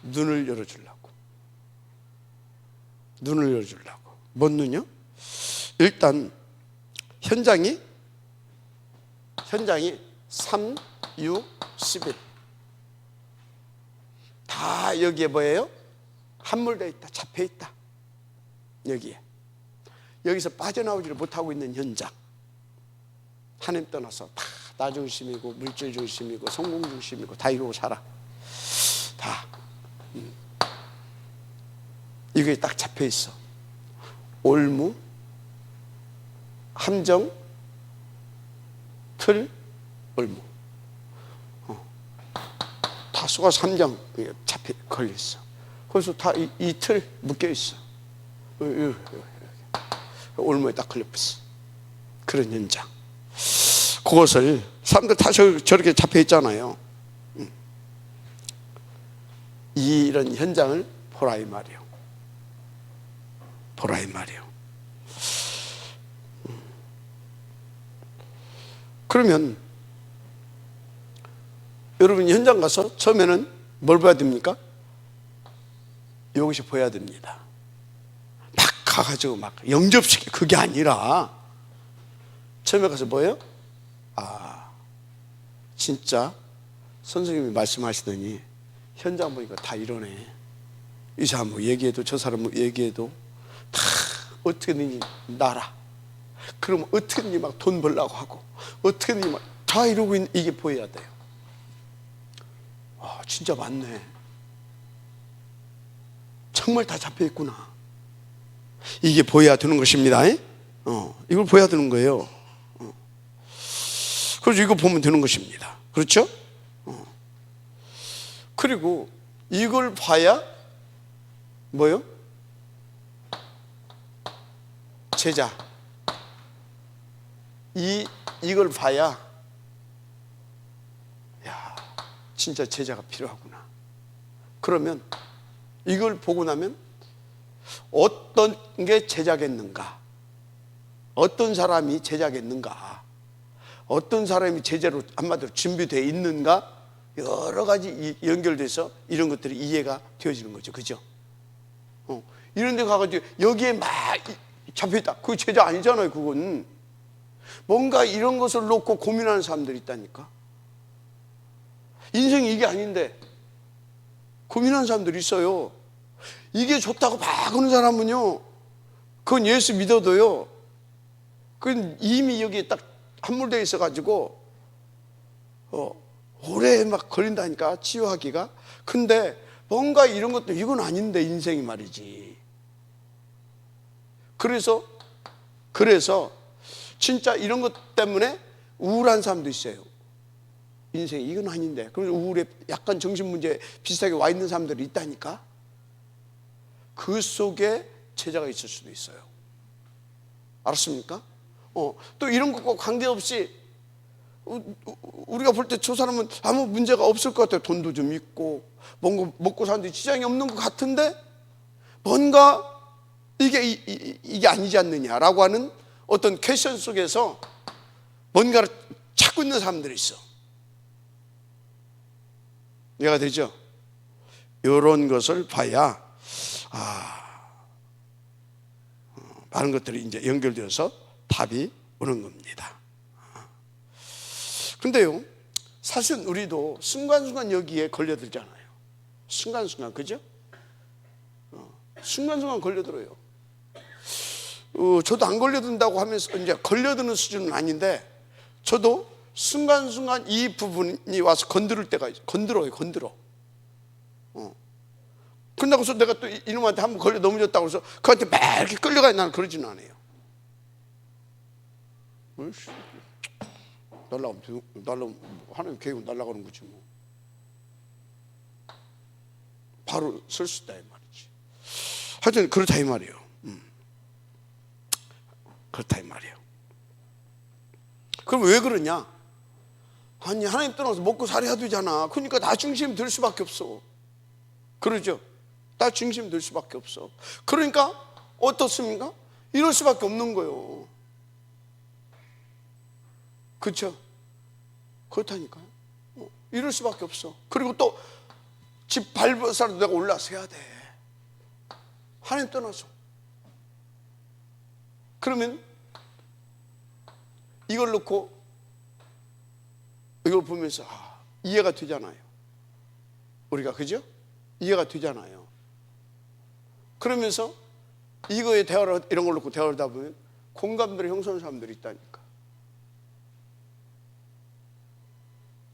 눈을 열어주려고. 눈을 열어주려고. 뭔 눈이요? 일단 현장이 3, 6, 11 다 여기에 뭐예요? 함몰되어 있다. 잡혀 있다. 여기에. 여기서 빠져나오지를 못하고 있는 현장. 하나님 떠나서 다 나 중심이고 물질 중심이고 성공 중심이고 다 이러고 살아. 다 이게 딱 잡혀 있어. 올무, 함정, 틀, 올무. 다 속아서 함정 잡혀 걸려 있어. 그래서 다 이 틀 묶여 있어. 올무에 딱 걸려 있어. 그런 현장. 그것을 사람들 다 저렇게 잡혀 있잖아요. 이런 현장을 보라 이 말이요. 보라 이 말이요. 그러면 여러분 현장 가서 처음에는 뭘 봐야 됩니까? 이것이 보여야 됩니다. 막 가가지고 막 영접시켜. 그게 아니라 처음에 가서 뭐예요? 진짜 선생님이 말씀하시더니 현장 보니까 다 이러네. 이 사람 뭐 얘기해도 저 사람 뭐 얘기해도 다 어떻게든지 나라. 그럼 어떻게든지 막 돈 벌려고 하고 어떻게든지 막 다 이러고 있는 이게 보여야 돼요. 진짜 맞네. 정말 다 잡혀 있구나. 이게 보여야 되는 것입니다. 이걸 보여야 되는 거예요. 그래서 이거 보면 되는 것입니다. 그렇죠? 그리고 이걸 봐야 뭐요? 제자. 이걸 봐야 야, 진짜 제자가 필요하구나. 그러면 이걸 보고 나면 어떤 게 제자겠는가? 어떤 사람이 제자겠는가? 어떤 사람이 제자로 한마디로 준비되어 있는가? 여러 가지 연결돼서 이런 것들이 이해가 되어지는 거죠. 그죠? 이런 데 가가지고 여기에 막 잡혀있다. 그거 제자 아니잖아요. 그건 뭔가 이런 것을 놓고 고민하는 사람들이 있다니까. 인생이 이게 아닌데 고민하는 사람들이 있어요. 이게 좋다고 막 그런 사람은요, 그건 예수 믿어도요, 그건 이미 여기에 딱 함몰되어 있어가지고 오래 막 걸린다니까, 치유하기가. 근데 뭔가 이런 것도 이건 아닌데 인생이 말이지. 그래서 진짜 이런 것 때문에 우울한 사람도 있어요. 인생이 이건 아닌데. 그래서 우울에 약간 정신문제 비슷하게 와 있는 사람들이 있다니까. 그 속에 제자가 있을 수도 있어요. 알았습니까? 또 이런 것과 관계없이 우리가 볼 때 저 사람은 아무 문제가 없을 것 같아요. 돈도 좀 있고 뭔가 먹고 사는데 지장이 없는 것 같은데 뭔가 이게 아니지 않느냐라고 하는 어떤 퀘션 속에서 뭔가를 찾고 있는 사람들이 있어. 이해가 되죠? 이런 것을 봐야 많은 것들이 이제 연결되어서 답이 오는 겁니다. 근데요, 사실 우리도 순간순간 여기에 걸려들잖아요. 순간순간, 그죠? 순간순간 걸려들어요. 저도 안 걸려든다고 하면서 이제 걸려드는 수준은 아닌데, 저도 순간순간 이 부분이 와서 건드릴 때가 있어요. 건드려. 끝나고서 내가 또 이놈한테 한번 걸려 넘어졌다고 해서 그한테 막 이렇게 끌려가야 나는 그러지는 않아요. 날라가면 하나님 계획은 날라가는 거지 뭐. 바로 설 수 있다 이 말이지. 하여튼 그렇다 이 말이에요. 그렇다 이 말이에요. 그럼 왜 그러냐? 아니 하나님 떠나서 먹고 살아야 되잖아. 그러니까 나 중심 들 수밖에 없어. 그러죠? 나 중심 들 수밖에 없어. 그러니까 어떻습니까? 이럴 수밖에 없는 거예요. 그렇죠? 그렇다니까요. 이럴 수밖에 없어. 그리고 또 집 밟아서라도 내가 올라서 해야 돼. 하나님 떠나서. 그러면 이걸 놓고 이걸 보면서 이해가 되잖아요. 우리가 그죠? 이해가 되잖아요. 그러면서 이거에 대화를 이런 걸 놓고 대화를 하다 보면 공감대를 형성하는 사람들이 있다니까.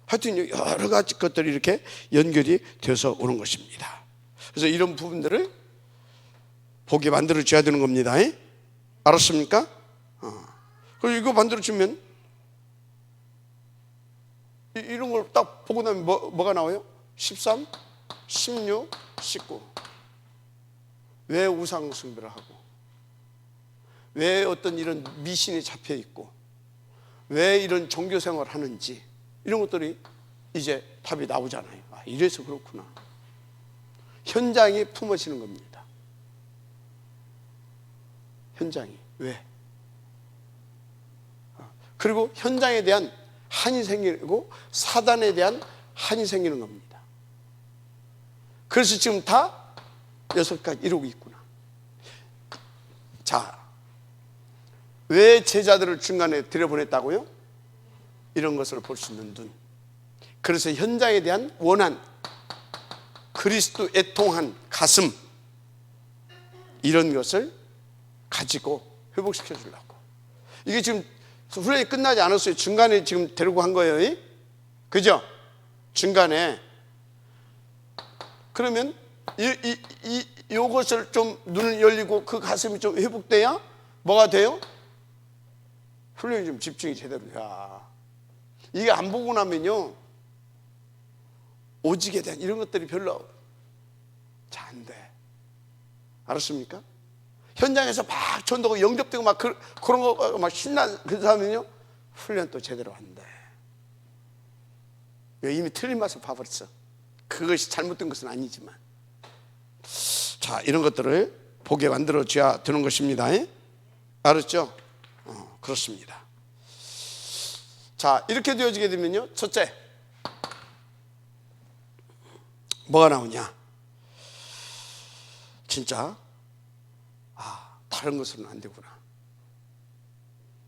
하여튼 여러 가지 것들이 이렇게 연결이 되어서 오는 것입니다. 그래서 이런 부분들을 보게 만들어 줘야 되는 겁니다. 알았습니까? 그리고 이거 만들어 주면 이런 걸 딱 보고 나면 뭐가 나와요? 13, 16, 19. 왜 우상 숭배를 하고, 왜 어떤 이런 미신에 잡혀 있고, 왜 이런 종교 생활을 하는지 이런 것들이 이제 답이 나오잖아요. 이래서 그렇구나. 현장이 품어지는 겁니다. 현장이 왜? 그리고 현장에 대한 한이 생기고 사단에 대한 한이 생기는 겁니다. 그래서 지금 다 6가지 이루고 있구나. 자, 왜 제자들을 중간에 들여보냈다고요? 이런 것을 볼 수 있는 눈. 그래서 현장에 대한 원한, 그리스도 애통한 가슴, 이런 것을 가지고 회복시켜 주려고. 이게 지금 훈련이 끝나지 않았어요. 중간에 지금 데리고 한 거예요. 그죠? 중간에. 그러면 이것을 좀 눈을 열리고 그 가슴이 좀 회복돼야 뭐가 돼요? 훈련이 좀 집중이 제대로 돼야. 이게 안 보고 나면요, 오직에 대한 이런 것들이 별로 잘 안 돼. 알았습니까? 현장에서 막 전도고 영접되고 막 그런 거 막 신난 그 사람은요, 훈련 또 제대로 안 돼. 이미 틀린 맛을 봐버렸어. 그것이 잘못된 것은 아니지만. 자, 이런 것들을 보게 만들어줘야 되는 것입니다. 알았죠? 그렇습니다. 자, 이렇게 되어지게 되면요, 첫째, 뭐가 나오냐? 진짜 다른 것으로는 안 되구나.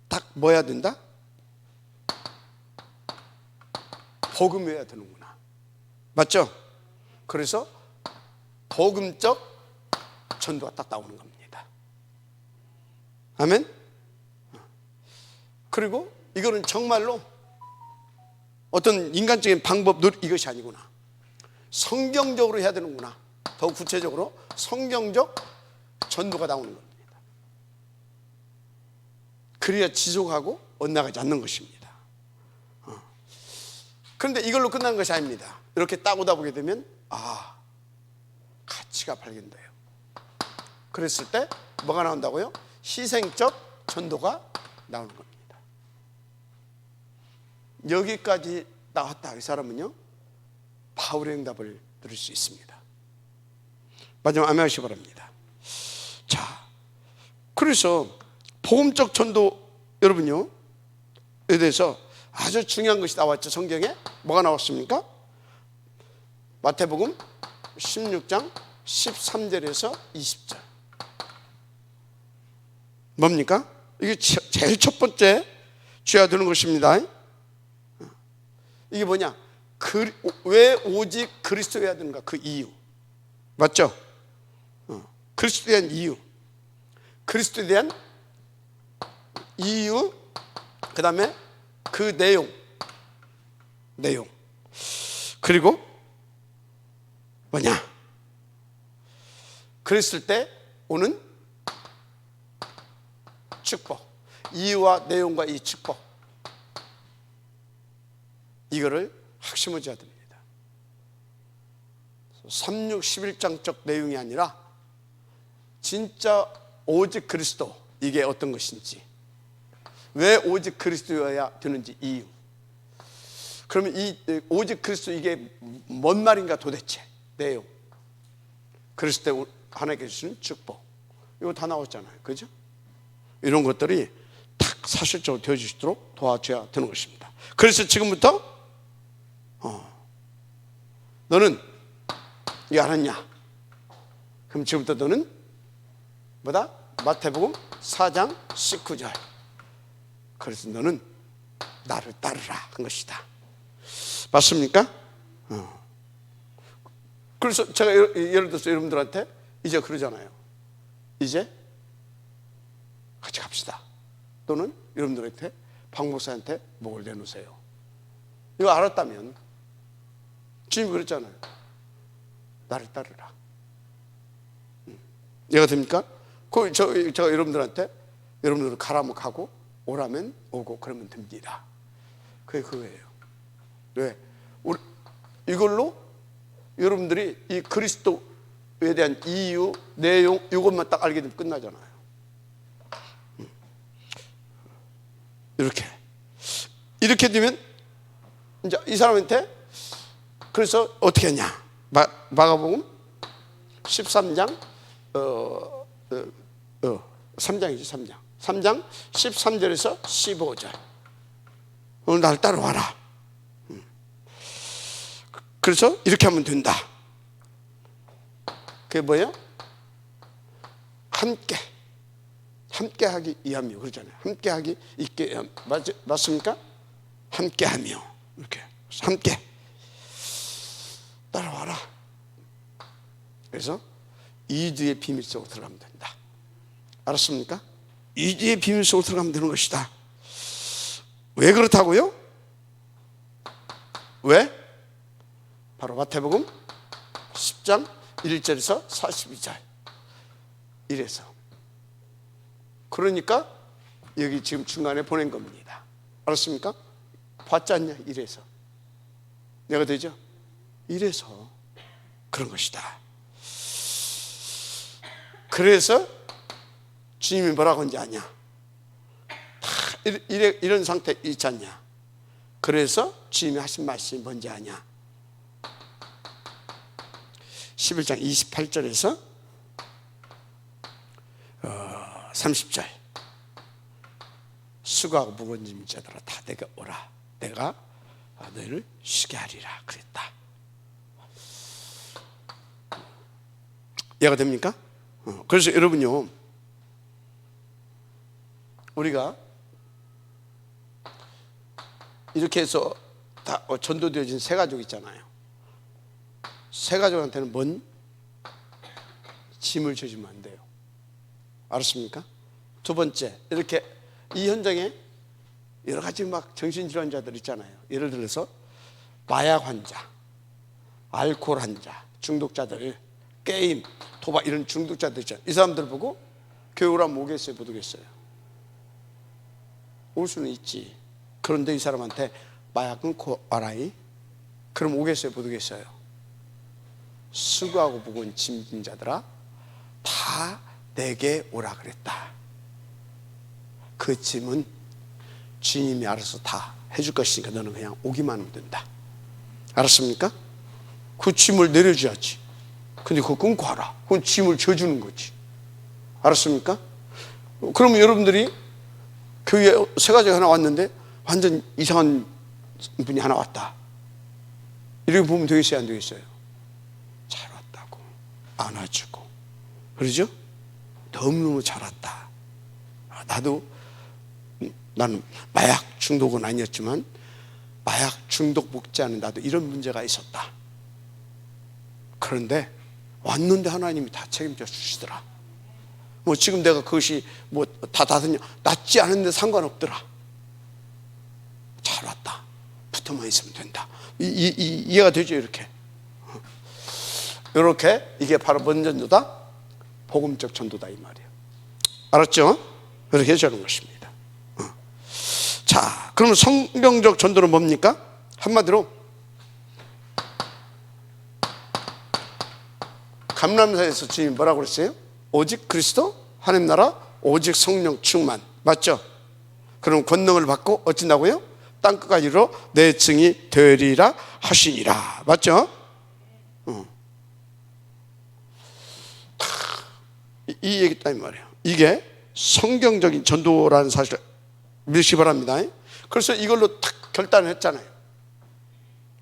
딱 뭐 해야 된다? 복음해야 되는구나. 맞죠? 그래서 복음적 전도가 딱 나오는 겁니다. 아멘? 그리고 이거는 정말로 어떤 인간적인 방법, 이것이 아니구나. 성경적으로 해야 되는구나. 더 구체적으로 성경적 전도가 나오는 겁니다. 그래야 지속하고 엇나가지 않는 것입니다. 그런데 이걸로 끝나는 것이 아닙니다. 이렇게 딱 오다 보게 되면 가치가 발견돼요. 그랬을 때 뭐가 나온다고요? 희생적 전도가 나오는 겁니다. 여기까지 나왔다 이 사람은요, 바울의 응답을 들을 수 있습니다. 마지막 아멘 하시기 바랍니다. 자, 그래서 복음적 전도, 여러분요, 에 대해서 아주 중요한 것이 나왔죠. 성경에 뭐가 나왔습니까? 마태복음 16장 13절에서 20절. 뭡니까? 이게 제일 첫 번째 줘야 되는 것입니다. 이게 뭐냐? 왜 오직 그리스도여야 되는가? 그 이유. 맞죠? 그리스도에 대한 이유. 그리스도에 대한 이유, 그 다음에 그 내용. 그리고 뭐냐? 그랬을 때 오는 축복, 이유와 내용과 이 축복, 이거를 핵심을 줘야 됩니다. 36, 11장적 내용이 아니라 진짜 오직 그리스도, 이게 어떤 것인지, 왜 오직 그리스도여야 되는지 이유. 그러면 이 오직 그리스도, 이게 뭔 말인가 도대체, 내용, 그랬을 때 하나님께 주시는 축복, 이거 다 나왔잖아요. 그죠? 이런 것들이 딱 사실적으로 되어주시도록 도와줘야 되는 것입니다. 그래서 지금부터 너는 이거 알았냐? 그럼 지금부터 너는 뭐다? 마태복음 4장 19절. 그래서 너는 나를 따르라 한 것이다. 맞습니까? 그래서 제가 예를 들어서 여러분들한테 이제 그러잖아요. 이제 같이 갑시다. 또는 여러분들한테 박 목사한테 목을 내놓으세요. 이거 알았다면 주님이 그랬잖아요. 나를 따르라. 이해가 됩니까? 제가 여러분들한테 여러분들은 가라면 가고 오라면 오고 그러면 됩니다. 그게 그거예요. 왜? 이걸로 여러분들이 이 그리스도에 대한 이유, 내용, 이것만 딱 알게 되면 끝나잖아요. 이렇게 되면 이제 이 사람한테 그래서 어떻게 했냐? 마가복음 13장 3장이지 3장 13절에서 15절. 오늘 날 따라와라. 그래서 이렇게 하면 된다. 그게 뭐예요? 함께하기 위함이요. 그러잖아요. 함께하기 있게 위함. 맞습니까? 함께하며, 이렇게 함께 따라와라. 그래서 이주의 비밀 속으로 들어가면 된다. 알았습니까? 이주의 비밀 속으로 들어가면 되는 것이다. 왜 그렇다고요? 왜? 바로 마태복음 10장 1절에서 42절. 이래서. 그러니까 여기 지금 중간에 보낸 겁니다. 알았습니까? 봤지 않냐? 이래서. 내가 되죠? 이래서 그런 것이다. 그래서 주님이 뭐라고 하는지 아냐? 다 이런 상태 있지 않냐? 그래서 주님이 하신 말씀이 뭔지 아냐? 11장 28절에서 30절. 수고하고 무거운 짐진 자들아 다 내게 오라. 내가 너희를 쉬게 하리라 그랬다. 이해가 됩니까? 그래서 여러분요, 우리가 이렇게 해서 다 전도되어진 새 가족 있잖아요. 새 가족한테는 뭔 짐을 주시면 안 돼요. 알았습니까? 두 번째, 이렇게 이 현장에 여러 가지 막 정신질환자들 있잖아요. 예를 들어서 마약 환자, 알코올 환자, 중독자들, 게임, 도박 이런 중독자들 있잖아요. 이 사람들 보고 교회 오라면 오겠어요, 못 오겠어요? 올 수는 있지. 그런데 이 사람한테 마약 끊고 와라이. 그럼 오겠어요, 못 오겠어요? 수고하고 무거운 짐진 자들아 다 내게 오라 그랬다. 그 짐은 주님이 알아서 다 해줄 것이니까 너는 그냥 오기만 하면 된다. 알았습니까? 그 짐을 내려줘야지. 근데 그거 끊고 하라. 그건 짐을 져주는 거지. 알았습니까? 그러면 여러분들이 교회에 새 가족이 하나 왔는데 완전 이상한 분이 하나 왔다. 이렇게 보면 되겠어요, 안 되겠어요? 잘 왔다고 안아주고, 그러죠? 너무너무 잘 왔다. 나는 마약 중독은 아니었지만 마약 중독 목자는 나도 이런 문제가 있었다. 그런데 왔는데 하나님이 다 책임져 주시더라. 뭐 지금 내가 그것이 뭐 다 낫지 않은데 상관없더라. 잘 왔다. 붙어만 있으면 된다. 이해가 되죠? 이렇게 이게 바로 뭔 전도다? 복음적 전도다 이 말이에요. 알았죠? 그렇게 해주는 것입니다. 자, 그러면 성경적 전도는 뭡니까? 한마디로 감람사에서 주님이 뭐라고 그랬어요? 오직 그리스도, 하나님 나라, 오직 성령 충만. 맞죠? 그럼 권능을 받고 어쩐다고요? 땅끝까지 이르러 내 증이 되리라 하시니라. 맞죠? 이 얘기 있다 이 말이에요. 이게 성경적인 전도라는 사실을 믿으시 바랍니다. 그래서 이걸로 탁 결단을 했잖아요.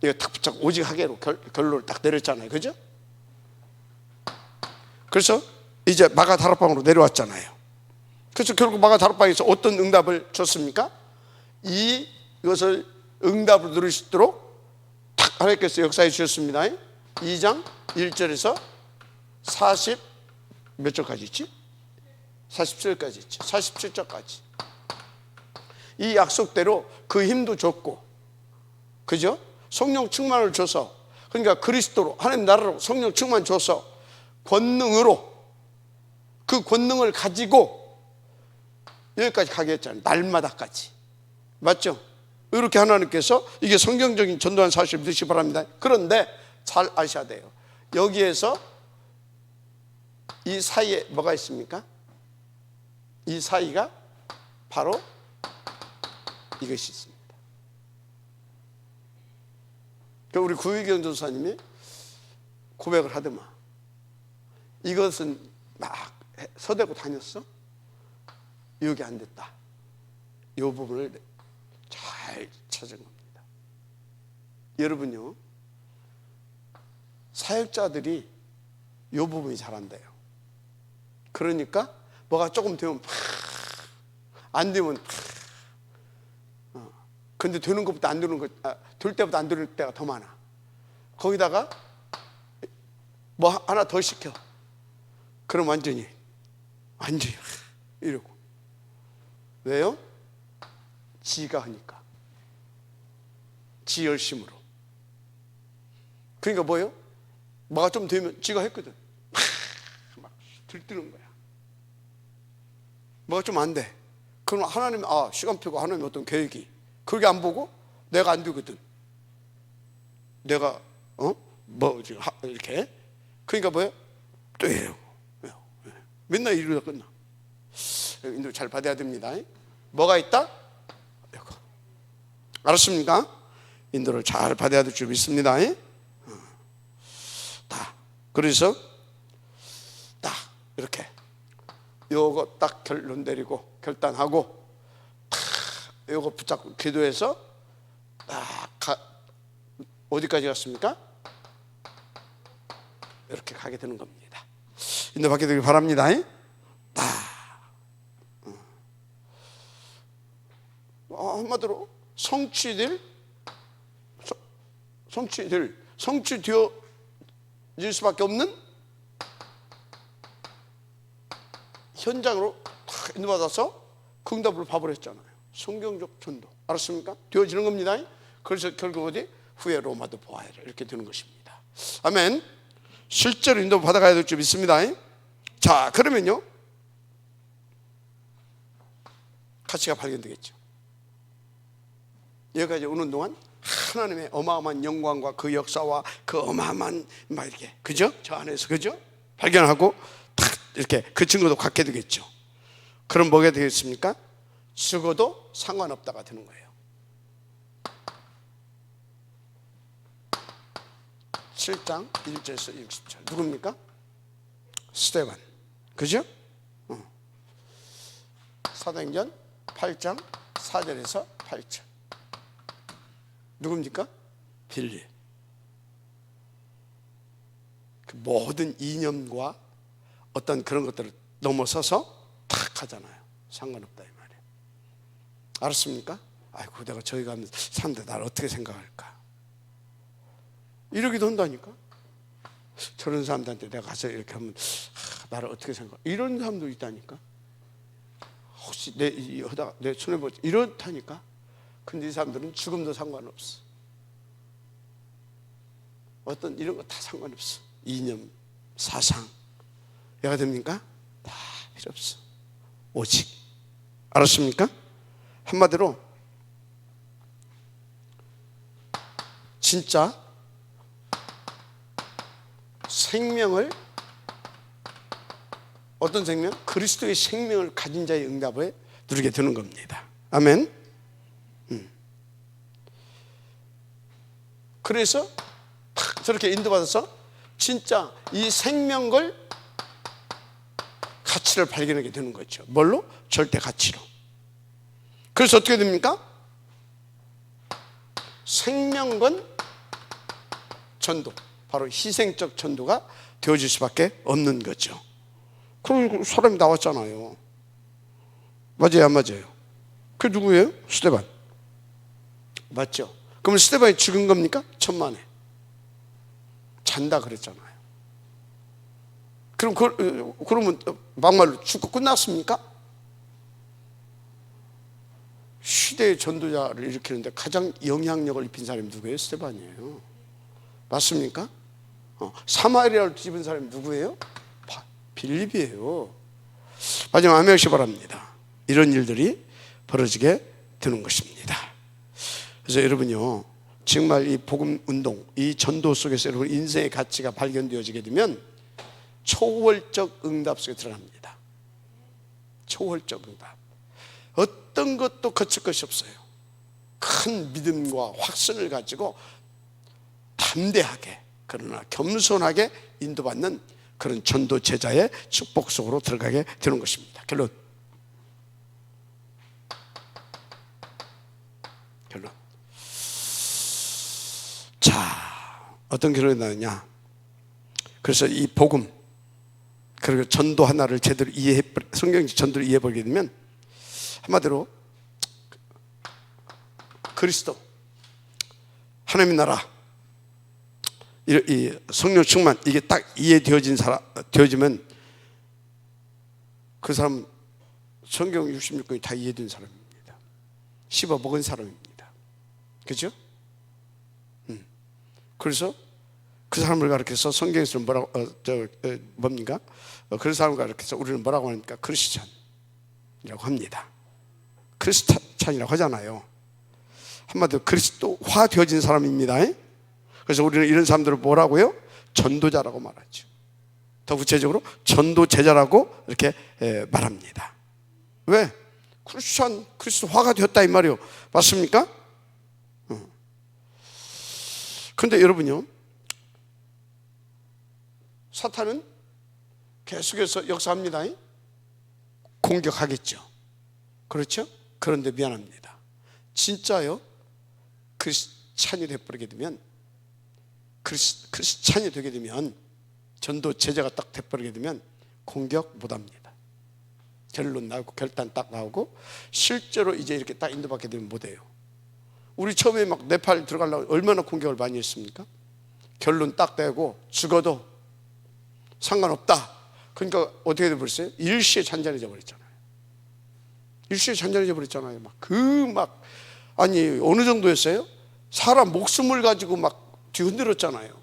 이거 탁 붙잡고 오직 하게로 결론을 딱 내렸잖아요. 그죠? 그래서 이제 마가다락방으로 내려왔잖아요. 그래서 결국 마가다락방에서 어떤 응답을 줬습니까? 이것을 응답을 누릴 수 있도록 탁 하나님께서 역사해 주셨습니다. 2장 1절에서 40 몇 절까지 있지? 47절까지 있지. 47절까지. 이 약속대로 그 힘도 줬고, 그죠? 성령 충만을 줘서, 그러니까 그리스도로 하나님 나라로 성령 충만 줘서 권능으로, 그 권능을 가지고 여기까지 가게 했잖아요. 날마다까지. 맞죠? 이렇게 하나님께서, 이게 성경적인 전도한 사실 믿으시기 바랍니다. 그런데 잘 아셔야 돼요. 여기에서 이 사이에 뭐가 있습니까? 이 사이가 바로 이것이 있습니다. 우리 구의경 전사님이 고백을 하더만, 이것은 막 서대고 다녔어? 여기 안 됐다. 이 부분을 잘 찾은 겁니다. 여러분요, 사역자들이 이 부분이 잘한대요. 그러니까 뭐가 조금 되면 안 되면 근데 되는 것보다 안 되는 것, 될 때보다 안 되는 때가 더 많아. 거기다가 뭐 하나 더 시켜. 그럼 완전히 이러고. 왜요? 지가 하니까. 지 열심으로. 그러니까 뭐예요? 뭐가 좀 되면 지가 했거든. 막 들뜨는 거야. 뭐가 좀 안 돼. 그럼 하나님, 시간표가 하나님 어떤 계획이, 그게 안 보고 내가 안 되거든. 내가 뭐 지금 이렇게. 그러니까 뭐예요? 또 해요. 맨날 이러다 끝나. 인도 잘 받아야 됩니다. 뭐가 있다? 이거. 알았습니까? 인도를 잘 받아야 될 줄 믿습니다. 그래서 딱 이렇게 요거 딱 결론 내리고 결단하고 요거 붙잡고 기도해서 딱 어디까지 갔습니까? 이렇게 가게 되는 겁니다. 인도받게 되길 바랍니다. 한마디로 성취되어질 수밖에 없는 현장으로 다 인도받아서 그 응답을 봐버렸잖아요. 성경적 전도. 알았습니까? 되어지는 겁니다. 그래서 결국 어디? 후에 로마도 보아야 이렇게 되는 것입니다. 아멘. 실제로 인도 받아가야 될 줄 믿습니다. 자, 그러면요, 가치가 발견되겠죠. 여기까지 오는 동안 하나님의 어마어마한 영광과 그 역사와 그 어마어마한 막 이렇게, 그죠? 저 안에서, 그죠? 발견하고 탁 이렇게 그 친구도 갖게 되겠죠. 그럼 뭐가 되겠습니까? 죽어도 상관없다가 되는 거예요. 7장 1절에서 60절 누굽니까? 스데반, 그죠? 사도행전 8장 4절에서 8절 누굽니까? 빌립. 그 모든 이념과 어떤 그런 것들을 넘어서서 탁 하잖아요. 상관없다 이 말이에요. 알았습니까? 아이고, 내가 저기 가면 사람들 나를 어떻게 생각할까? 이러기도 한다니까. 저런 사람들한테 내가 가서 이렇게 하면 나를 어떻게 생각할까? 이런 사람도 있다니까. 혹시 내 손에 보지 이렇다니까. 근데 이 사람들은 죽음도 상관없어. 어떤 이런 거 다 상관없어. 이념, 사상 얘가 됩니까? 다 필요 없어. 오직. 알았습니까? 한마디로 진짜 생명을, 어떤 생명? 그리스도의 생명을 가진 자의 응답을 누리게 되는 겁니다. 아멘. 그래서 탁 저렇게 인도받아서 진짜 이 생명을, 가치를 발견하게 되는 거죠. 뭘로? 절대 가치로. 그래서 어떻게 됩니까? 생명건 전도, 바로 희생적 전도가 되어질 수밖에 없는 거죠. 그럼 사람이 나왔잖아요. 맞아요, 안 맞아요? 그 누구예요? 스데반. 맞죠? 그럼 스데반이 죽은 겁니까? 천만에. 잔다 그랬잖아요. 그러면 막말로 죽고 끝났습니까? 시대의 전도자를 일으키는데 가장 영향력을 입힌 사람이 누구예요? 스데반이에요. 맞습니까? 사마리아를 뒤집은 사람이 누구예요? 빌립이에요. 마지막 아멘 하시기 바랍니다. 이런 일들이 벌어지게 되는 것입니다. 그래서 여러분요, 정말 이 복음 운동, 이 전도 속에서 여러분 인생의 가치가 발견되어지게 되면 초월적 응답 속에 들어갑니다. 초월적 응답. 어떤 것도 거칠 것이 없어요. 큰 믿음과 확신을 가지고 담대하게, 그러나 겸손하게 인도받는 그런 전도 제자의 축복 속으로 들어가게 되는 것입니다. 결론. 자, 어떤 결론이 나느냐? 그래서 이 복음, 그리고 전도 하나를 제대로 성경적 전도를 이해해보게 되면 한마디로 그리스도, 하나님의 나라, 이 성령 충만, 이게 딱 되어지면 그 사람 성경 66권이 다 이해된 사람입니다. 씹어 먹은 사람입니다. 그렇죠? 그래서 그 사람을 가르쳐서 성경에서는 뭡니까? 그 사람을 가르쳐서 우리는 뭐라고 합니까? 크리스찬이라고 합니다. 크리스찬이라고 하잖아요. 한마디로 그리스도화 되어진 사람입니다. 그래서 우리는 이런 사람들을 뭐라고요? 전도자라고 말하죠. 더 구체적으로 전도 제자라고 이렇게 말합니다. 왜? 그리스도화가 되었다 이 말이요. 맞습니까? 그런데 여러분요, 사탄은 계속해서 역사합니다. 공격하겠죠. 그렇죠? 그런데 미안합니다. 진짜요, 크리스찬이 되어버리게 되면, 크리스찬이 되게 되면, 전도 제자가 딱 되어버리게 되면 공격 못합니다. 결론 나오고 결단 딱 나오고 실제로 이제 이렇게 딱 인도받게 되면 못해요. 우리 처음에 막 네팔 들어가려고 얼마나 공격을 많이 했습니까? 결론 딱 되고 죽어도 상관없다. 그러니까 어떻게 돼버렸어요? 일시에 잔잔해져 버렸잖아요. 일시에 잔잔해져 버렸잖아요. 아니 어느 정도였어요? 사람 목숨을 가지고 막 뒤흔들었잖아요.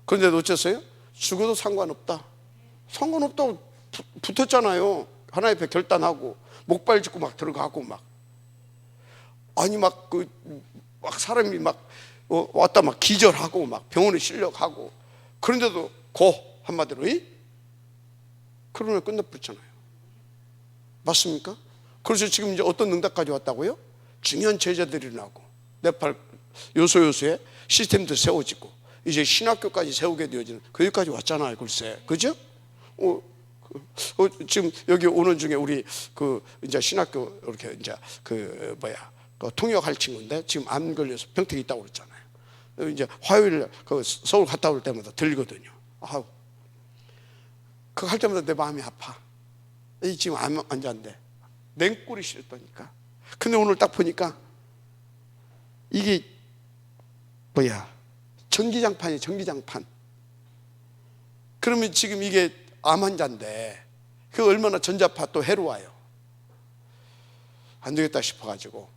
그런데 놓쳤어요? 죽어도 상관없다. 상관없다고 붙었잖아요. 하나님 앞에 결단하고 목발 짚고 막 들어가고 막. 아니 막 사람이 막 왔다 막 기절하고 막 병원에 실려가고, 그런데도 한마디로 그러면 끝나버렸잖아요. 맞습니까? 그래서 지금 이제 어떤 응답까지 왔다고요? 중요한 제자들이 나고 네팔 요소요소에 시스템도 세워지고 이제 신학교까지 세우게 되어지는 거기까지 왔잖아요. 글쎄, 그죠? 지금 여기 오는 중에 우리 이제 신학교 이렇게 이제 통역할 친구인데 지금 암 걸려서 병택이 있다고 그랬잖아요. 이제 화요일 서울 갔다 올 때마다 들리거든요. 그거 할 때마다 내 마음이 아파. 지금 암 환자인데 냉골이 싫다니까. 근데 오늘 딱 보니까 이게 전기장판이에요. 전기장판. 그러면 지금 이게 암 환자인데 그 얼마나 전자파 또 해로워요. 안 되겠다 싶어가지고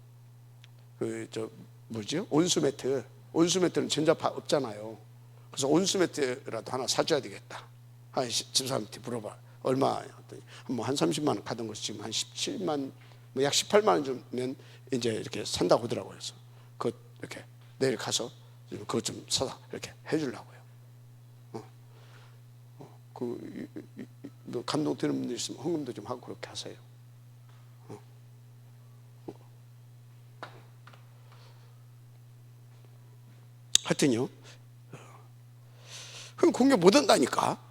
온수매트는 전자파 없잖아요. 그래서 온수매트라도 하나 사줘야 되겠다. 집사람한테 물어봐. 얼마 뭐 한 30만 원 가던 것이 지금 한 17만 뭐 약 18만 원 주면 이제 이렇게 산다고 하더라고요. 그래서 그 이렇게 내일 가서 그거 좀 사다 이렇게 해주려고요. 뭐 감동 되는 분들 있으면 헌금도 좀 하고 그렇게 하세요. 하여튼요, 그럼 공격 못 한다니까.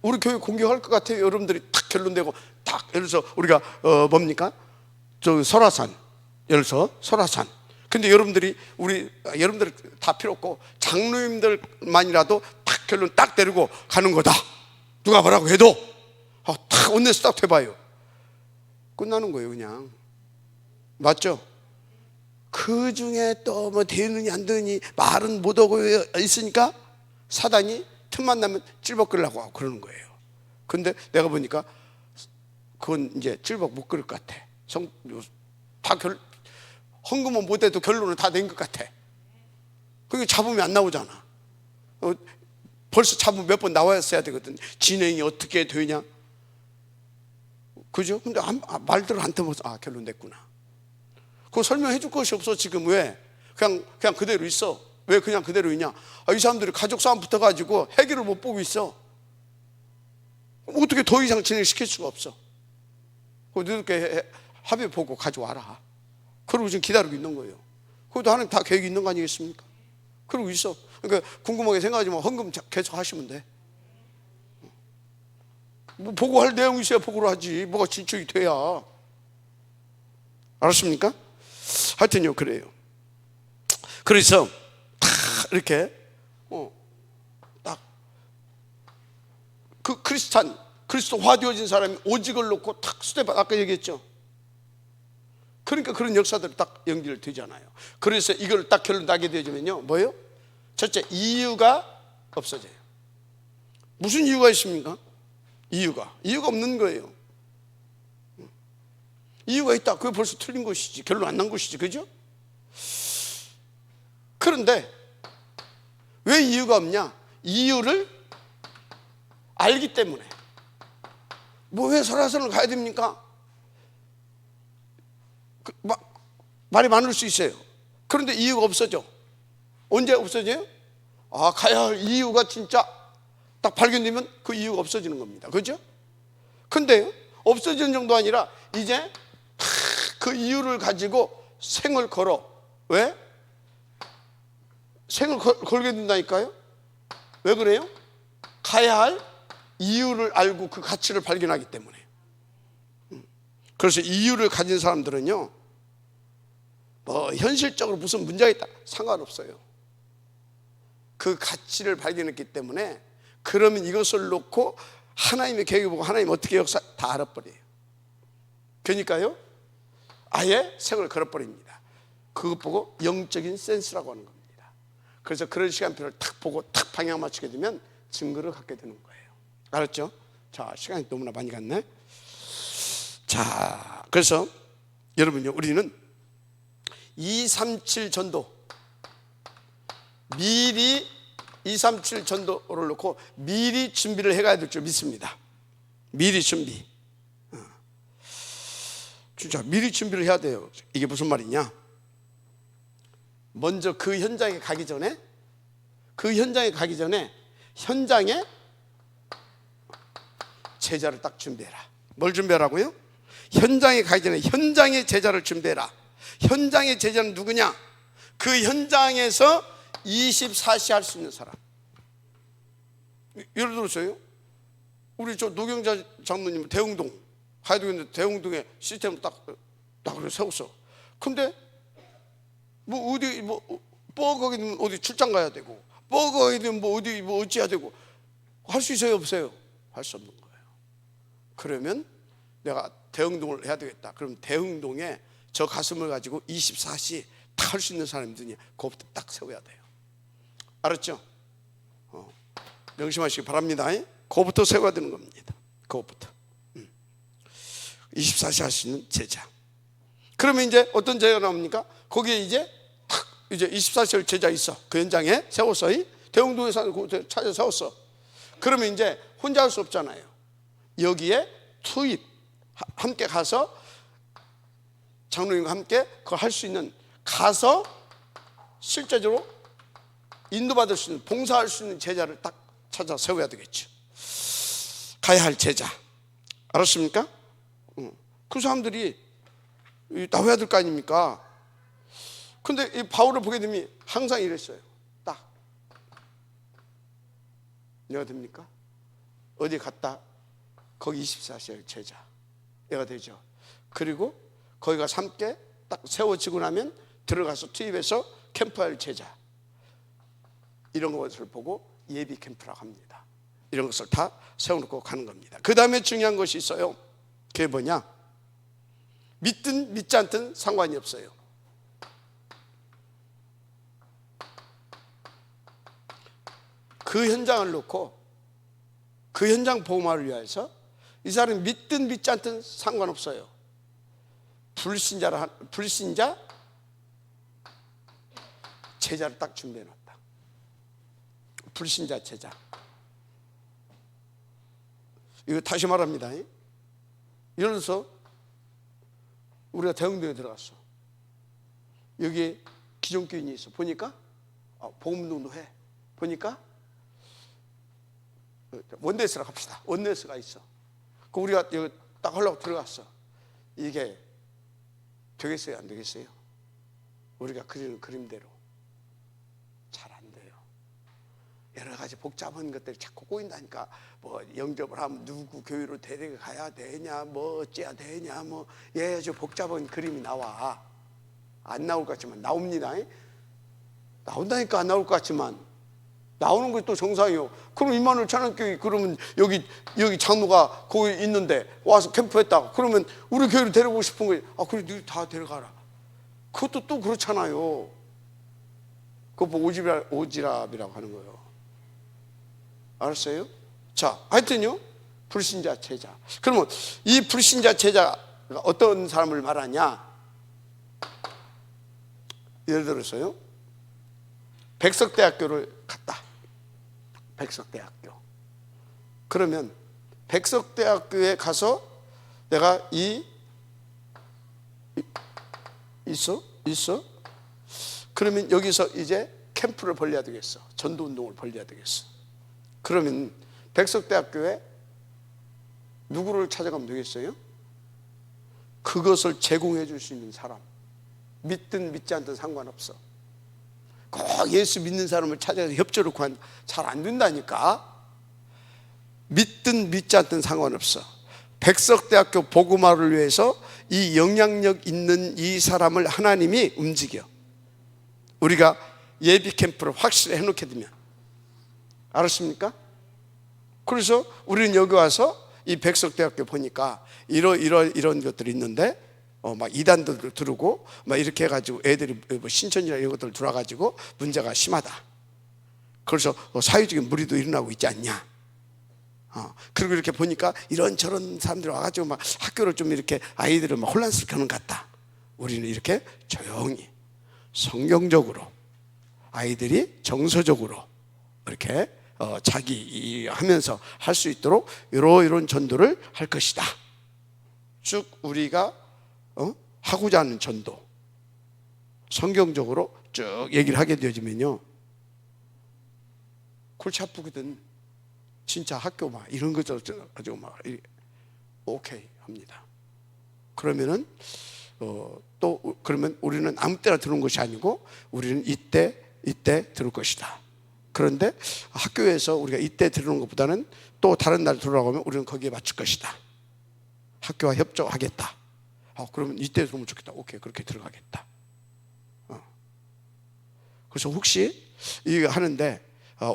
우리 교회 공격할 것 같아요. 여러분들이 딱 결론되고 딱 예를 들어서 우리가 뭡니까? 저 설화산, 예를 들어서 설화산. 근데 여러분들이 여러분들 다 필요 없고 장로님들만이라도 딱 결론 딱 내리고 가는 거다. 누가 뭐라고 해도 딱 온내서 딱 해봐요. 끝나는 거예요, 그냥. 맞죠? 그 중에 또 뭐 되느니 안 되느니 말은 못하고 있으니까 사단이 틈만 나면 찔벅거리려고 하고 그러는 거예요. 근데 내가 보니까 그건 이제 찔벅 못 그럴 것 같아. 헌금은 못해도 결론은 다 낸 것 같아. 그게 잡음이 안 나오잖아. 벌써 잡음 몇 번 나왔어야 되거든. 진행이 어떻게 되냐. 그죠? 근데 말들을 안 터면서 결론 냈구나. 그거 설명해 줄 것이 없어. 지금 왜? 그냥 그대로 있어. 왜 그냥 그대로 있냐? 이 사람들이 가족 싸움 붙어가지고 해결을 못 보고 있어. 어떻게 더 이상 진행시킬 수가 없어. 너희들께 합의 보고 가져와라. 그러고 지금 기다리고 있는 거예요. 그것도 하나님 다 계획이 있는 거 아니겠습니까? 그러고 있어. 그러니까 궁금하게 생각하지만 헌금 계속 하시면 돼. 뭐 보고할 내용이 있어야 보고를 하지. 뭐가 진척이 돼야. 알았습니까? 하여튼요, 그래요. 그래서 다 이렇게 딱 그 그리스도화 되어진 사람이 오직을 놓고 탁 스테반 아까 얘기했죠. 그러니까 그런 역사들이 딱 연결되잖아요. 그래서 이걸 딱 결론 나게 되어지면요, 뭐예요? 첫째, 이유가 없어져요. 무슨 이유가 있습니까? 이유가 없는 거예요. 이유가 있다. 그게 벌써 틀린 것이지. 결론 안 난 것이지. 그죠? 그런데 왜 이유가 없냐? 이유를 알기 때문에. 뭐 왜 설화산을 가야 됩니까? 말이 많을 수 있어요. 그런데 이유가 없어져. 언제 없어져요? 가야 할 이유가 진짜 딱 발견되면 그 이유가 없어지는 겁니다. 그죠? 근데 없어지는 정도 아니라 이제 그 이유를 가지고 생을 걸어. 왜? 생을 걸게 된다니까요. 왜 그래요? 가야 할 이유를 알고 그 가치를 발견하기 때문에. 그래서 이유를 가진 사람들은요, 뭐 현실적으로 무슨 문제가 있다 상관없어요. 그 가치를 발견했기 때문에 그러면 이것을 놓고 하나님의 계획을 보고 하나님 어떻게 역사 다 알아버려요. 그러니까요, 아예 생을 걸어버립니다. 그것 보고 영적인 센스라고 하는 겁니다. 그래서 그런 시간표를 탁 보고 탁 방향 맞추게 되면 증거를 갖게 되는 거예요. 알았죠? 자, 시간이 너무나 많이 갔네. 자, 그래서 여러분요, 우리는 237 전도, 미리 237 전도를 놓고 미리 준비를 해가야 될 줄 믿습니다. 미리 준비. 진짜 미리 준비를 해야 돼요. 이게 무슨 말이냐? 먼저 그 현장에 가기 전에 현장에 제자를 딱 준비해라. 뭘 준비하라고요? 현장에 가기 전에 현장의 제자를 준비해라. 현장의 제자는 누구냐? 그 현장에서 24시 할 수 있는 사람. 예를 들어서요, 우리 저 노경자 장로님 대흥동 가야 되겠는데 대흥동에 시스템을 딱 세웠어. 근데 뭐 어디 거기 어디 출장 가야 되고 거기 뭐 어디 어찌해야 되고 할 수 있어요, 없어요? 할 수 없는 거예요. 그러면 내가 대흥동을 해야 되겠다. 그럼 대흥동에 저 가슴을 가지고 24시 다 할 수 있는 사람들이 그것부터 딱 세워야 돼요. 알았죠? 명심하시기 바랍니다. 그것부터 세워야 되는 겁니다. 그것부터 24시 할 수 있는 제자. 그러면 이제 어떤 제자가 나옵니까? 거기에 이제 24시 제자 있어. 그 현장에 세웠어. 대흥동에 사는 그 찾아 세웠어. 그러면 이제 혼자 할 수 없잖아요. 여기에 투입, 함께 가서 장로님과 함께 그걸 할 수 있는, 가서 실제적으로 인도받을 수 있는, 봉사할 수 있는 제자를 딱 찾아 세워야 되겠죠. 가야 할 제자. 알았습니까? 그 사람들이 나와야 될 거 아닙니까? 근데 이 바울을 보게 되면 항상 이랬어요. 딱 내가 됩니까? 어디 갔다 거기 24시간 제자 얘가 되죠. 그리고 거기 가서 함께 딱 세워지고 나면 들어가서 투입해서 캠프할 제자, 이런 것을 보고 예비 캠프라고 합니다. 이런 것을 다 세워놓고 가는 겁니다. 그 다음에 중요한 것이 있어요. 그게 뭐냐? 믿든 믿지 않든 상관이 없어요. 그 현장을 놓고 그 현장 보호막을 위해서 이 사람이 믿든 믿지 않든 상관없어요. 불신자 제자를 딱 준비해 놨다. 불신자 제자. 이거 다시 말합니다. 예를 들어서 우리가 대흥동에 들어갔어. 여기 기존교인이 있어. 보니까 복음운동도 해. 보니까 원내스라 갑시다. 원내스가 있어. 그 우리가 여기 딱 하려고 들어갔어. 이게 되겠어요? 안 되겠어요? 우리가 그리는 그림대로 잘 안 돼요. 여러 가지 복잡한 것들이 자꾸 꼬인다니까. 뭐 영접을 하면 누구 교회로 데려가야 되냐, 뭐 어째야 되냐, 뭐 아주 복잡한 그림이 나와. 안 나올 것 같지만 나옵니다. 나온다니까. 안 나올 것 같지만 나오는 것이 또 정상이요. 그럼 임마누엘 찬양교회, 그러면 여기 장로가 거기 있는데 와서 캠프했다. 그러면 우리 교회로 데려오고 싶은 거예요. 그래 너희 다 데려가라. 그것도 또 그렇잖아요. 그거 뭐 오지랖이라고 하는 거예요. 알았어요? 자, 하여튼요, 불신자 제자. 그러면 이 불신자 제자가 어떤 사람을 말하냐? 예를 들어서요, 백석대학교를 갔다. 백석대학교. 그러면 백석대학교에 가서 내가 있어? 그러면 여기서 이제 캠프를 벌려야 되겠어. 전도운동을 벌려야 되겠어. 그러면 백석대학교에 누구를 찾아가면 되겠어요? 그것을 제공해 줄 수 있는 사람. 믿든 믿지 않든 상관없어. 꼭 예수 믿는 사람을 찾아서 협조를 구한, 잘 안 된다니까. 믿든 믿지 않든 상관없어. 백석대학교 복음화를 위해서 이 영향력 있는 이 사람을 하나님이 움직여. 우리가 예비 캠프를 확실히 해놓게 되면. 알았습니까? 그래서 우리는 여기 와서 이 백석대학교 보니까 이런 것들이 있는데 막 이단도 들고 막 이렇게 해가지고 애들이 뭐 신천지나 이런 것들 들어와가지고 문제가 심하다. 그래서 사회적인 무리도 일어나고 있지 않냐. 그리고 이렇게 보니까 이런저런 사람들이 와가지고 막 학교를 좀 이렇게 아이들을 막 혼란스럽게 하는 것 같다. 우리는 이렇게 조용히 성경적으로 아이들이 정서적으로 이렇게 자기 하면서 할 수 있도록 이런 전도를 할 것이다. 쭉 우리가 하고자 하는 전도, 성경적으로 쭉 얘기를 하게 되어지면요, 골치 아프거든. 진짜 학교 막 이런 것들 가지고 막 오케이 합니다. 그러면은 또 그러면 우리는 아무 때나 들어온 것이 아니고 우리는 이때 들을 것이다. 그런데 학교에서 우리가 이때 들어오는 것보다는 또 다른 날 들어오라고 하면 우리는 거기에 맞출 것이다. 학교와 협조하겠다. 그러면 이때 들어오면 좋겠다. 오케이, 그렇게 들어가겠다. 그래서 혹시 이거 하는데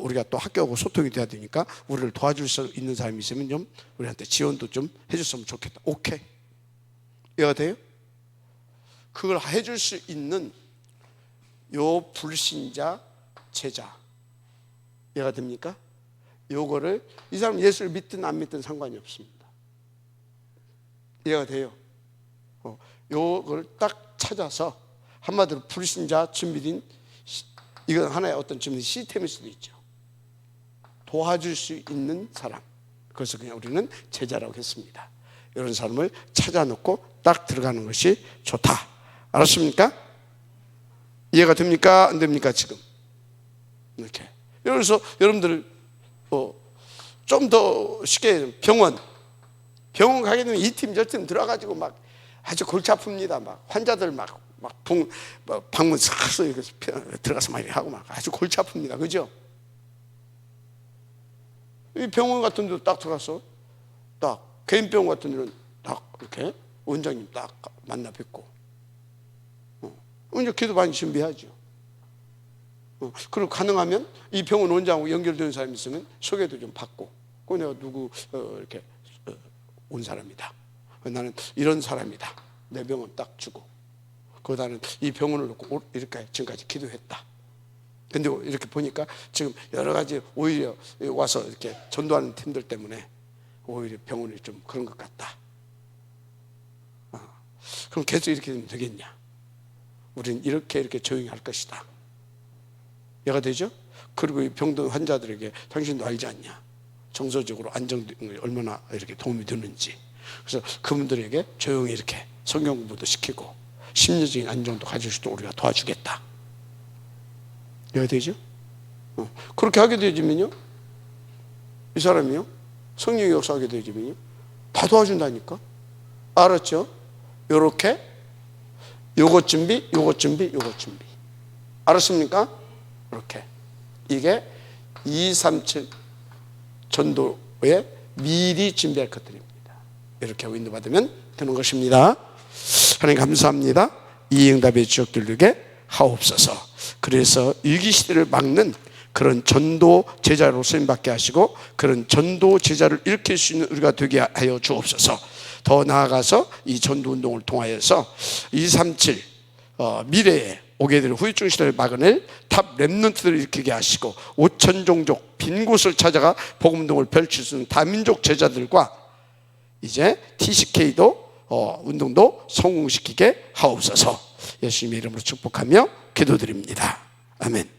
우리가 또 학교하고 소통이 돼야 되니까 우리를 도와줄 수 있는 사람이 있으면 좀 우리한테 지원도 좀 해줬으면 좋겠다. 오케이, 이해가 돼요? 그걸 해줄 수 있는 요 불신자 제자, 이해가 됩니까? 요거를, 이 사람 예수를 믿든 안 믿든 상관이 없습니다. 이해가 돼요? 요걸 딱 찾아서, 한마디로 불신자 준비된, 이건 하나의 어떤 준비 시스템일 수도 있죠. 도와줄 수 있는 사람, 그래서 그냥 우리는 제자라고 했습니다. 이런 사람을 찾아놓고 딱 들어가는 것이 좋다. 알았습니까? 이해가 됩니까? 안 됩니까? 지금 이렇게. 그래서 여러분들 좀 더 쉽게 병원 가게 되면 이 팀 저 팀 들어가지고 막 아주 골치 아픕니다. 막 환자들 방문 싹 이렇게 들어가서 막 하고 막 아주 골치 아픕니다. 그죠? 이 병원 같은 데도 딱 들어가서 딱 개인 병원 같은 데는 딱 이렇게 원장님 딱 만나 뵙고 이제 기도 많이 준비하죠. 그리고 가능하면 이 병원 원장하고 연결되는 사람이 있으면 소개도 좀 받고, 내가 누구 이렇게 온 사람이다. 나는 이런 사람이다. 내 병원 딱 주고, 나는 이 병원을 놓고 이렇게 지금까지 기도했다. 근데 이렇게 보니까 지금 여러 가지 오히려 와서 이렇게 전도하는 팀들 때문에 오히려 병원이 좀 그런 것 같다. 그럼 계속 이렇게 되면 되겠냐? 우리는 이렇게 조용히 할 것이다. 이해가 되죠? 그리고 이 병든 환자들에게 당신도 알지 않냐? 정서적으로 안정이 얼마나 이렇게 도움이 되는지. 그래서 그분들에게 조용히 이렇게 성경 공부도 시키고 심리적인 안정도 가질 수 있도록 우리가 도와주겠다. 이해가 되죠? 그렇게 하게 되지면요, 이 사람이요, 성령의 역사하게 되지면요, 다 도와준다니까. 알았죠? 요렇게 요것 준비, 요것 준비, 요것 준비. 알았습니까? 이렇게. 이게 237 전도에 미리 준비할 것들입니다. 이렇게 하고 인도받으면 되는 것입니다. 하나님 감사합니다. 이 응답의 지역들에게 하옵소서. 그래서 위기시대를 막는 그런 전도 제자로 쓰임받게 하시고 그런 전도 제자를 일으킬 수 있는 우리가 되게 하여 주옵소서. 더 나아가서 이 전도운동을 통하여서 237 미래에 오게 될 후유증 시대를 막아낼 탑 렘넌트들을 일으키게 하시고 5천 종족 빈 곳을 찾아가 복음운동을 펼칠 수 있는 다민족 제자들과 이제 TCK도 운동도 성공시키게 하옵소서. 예수님의 이름으로 축복하며 기도드립니다. 아멘.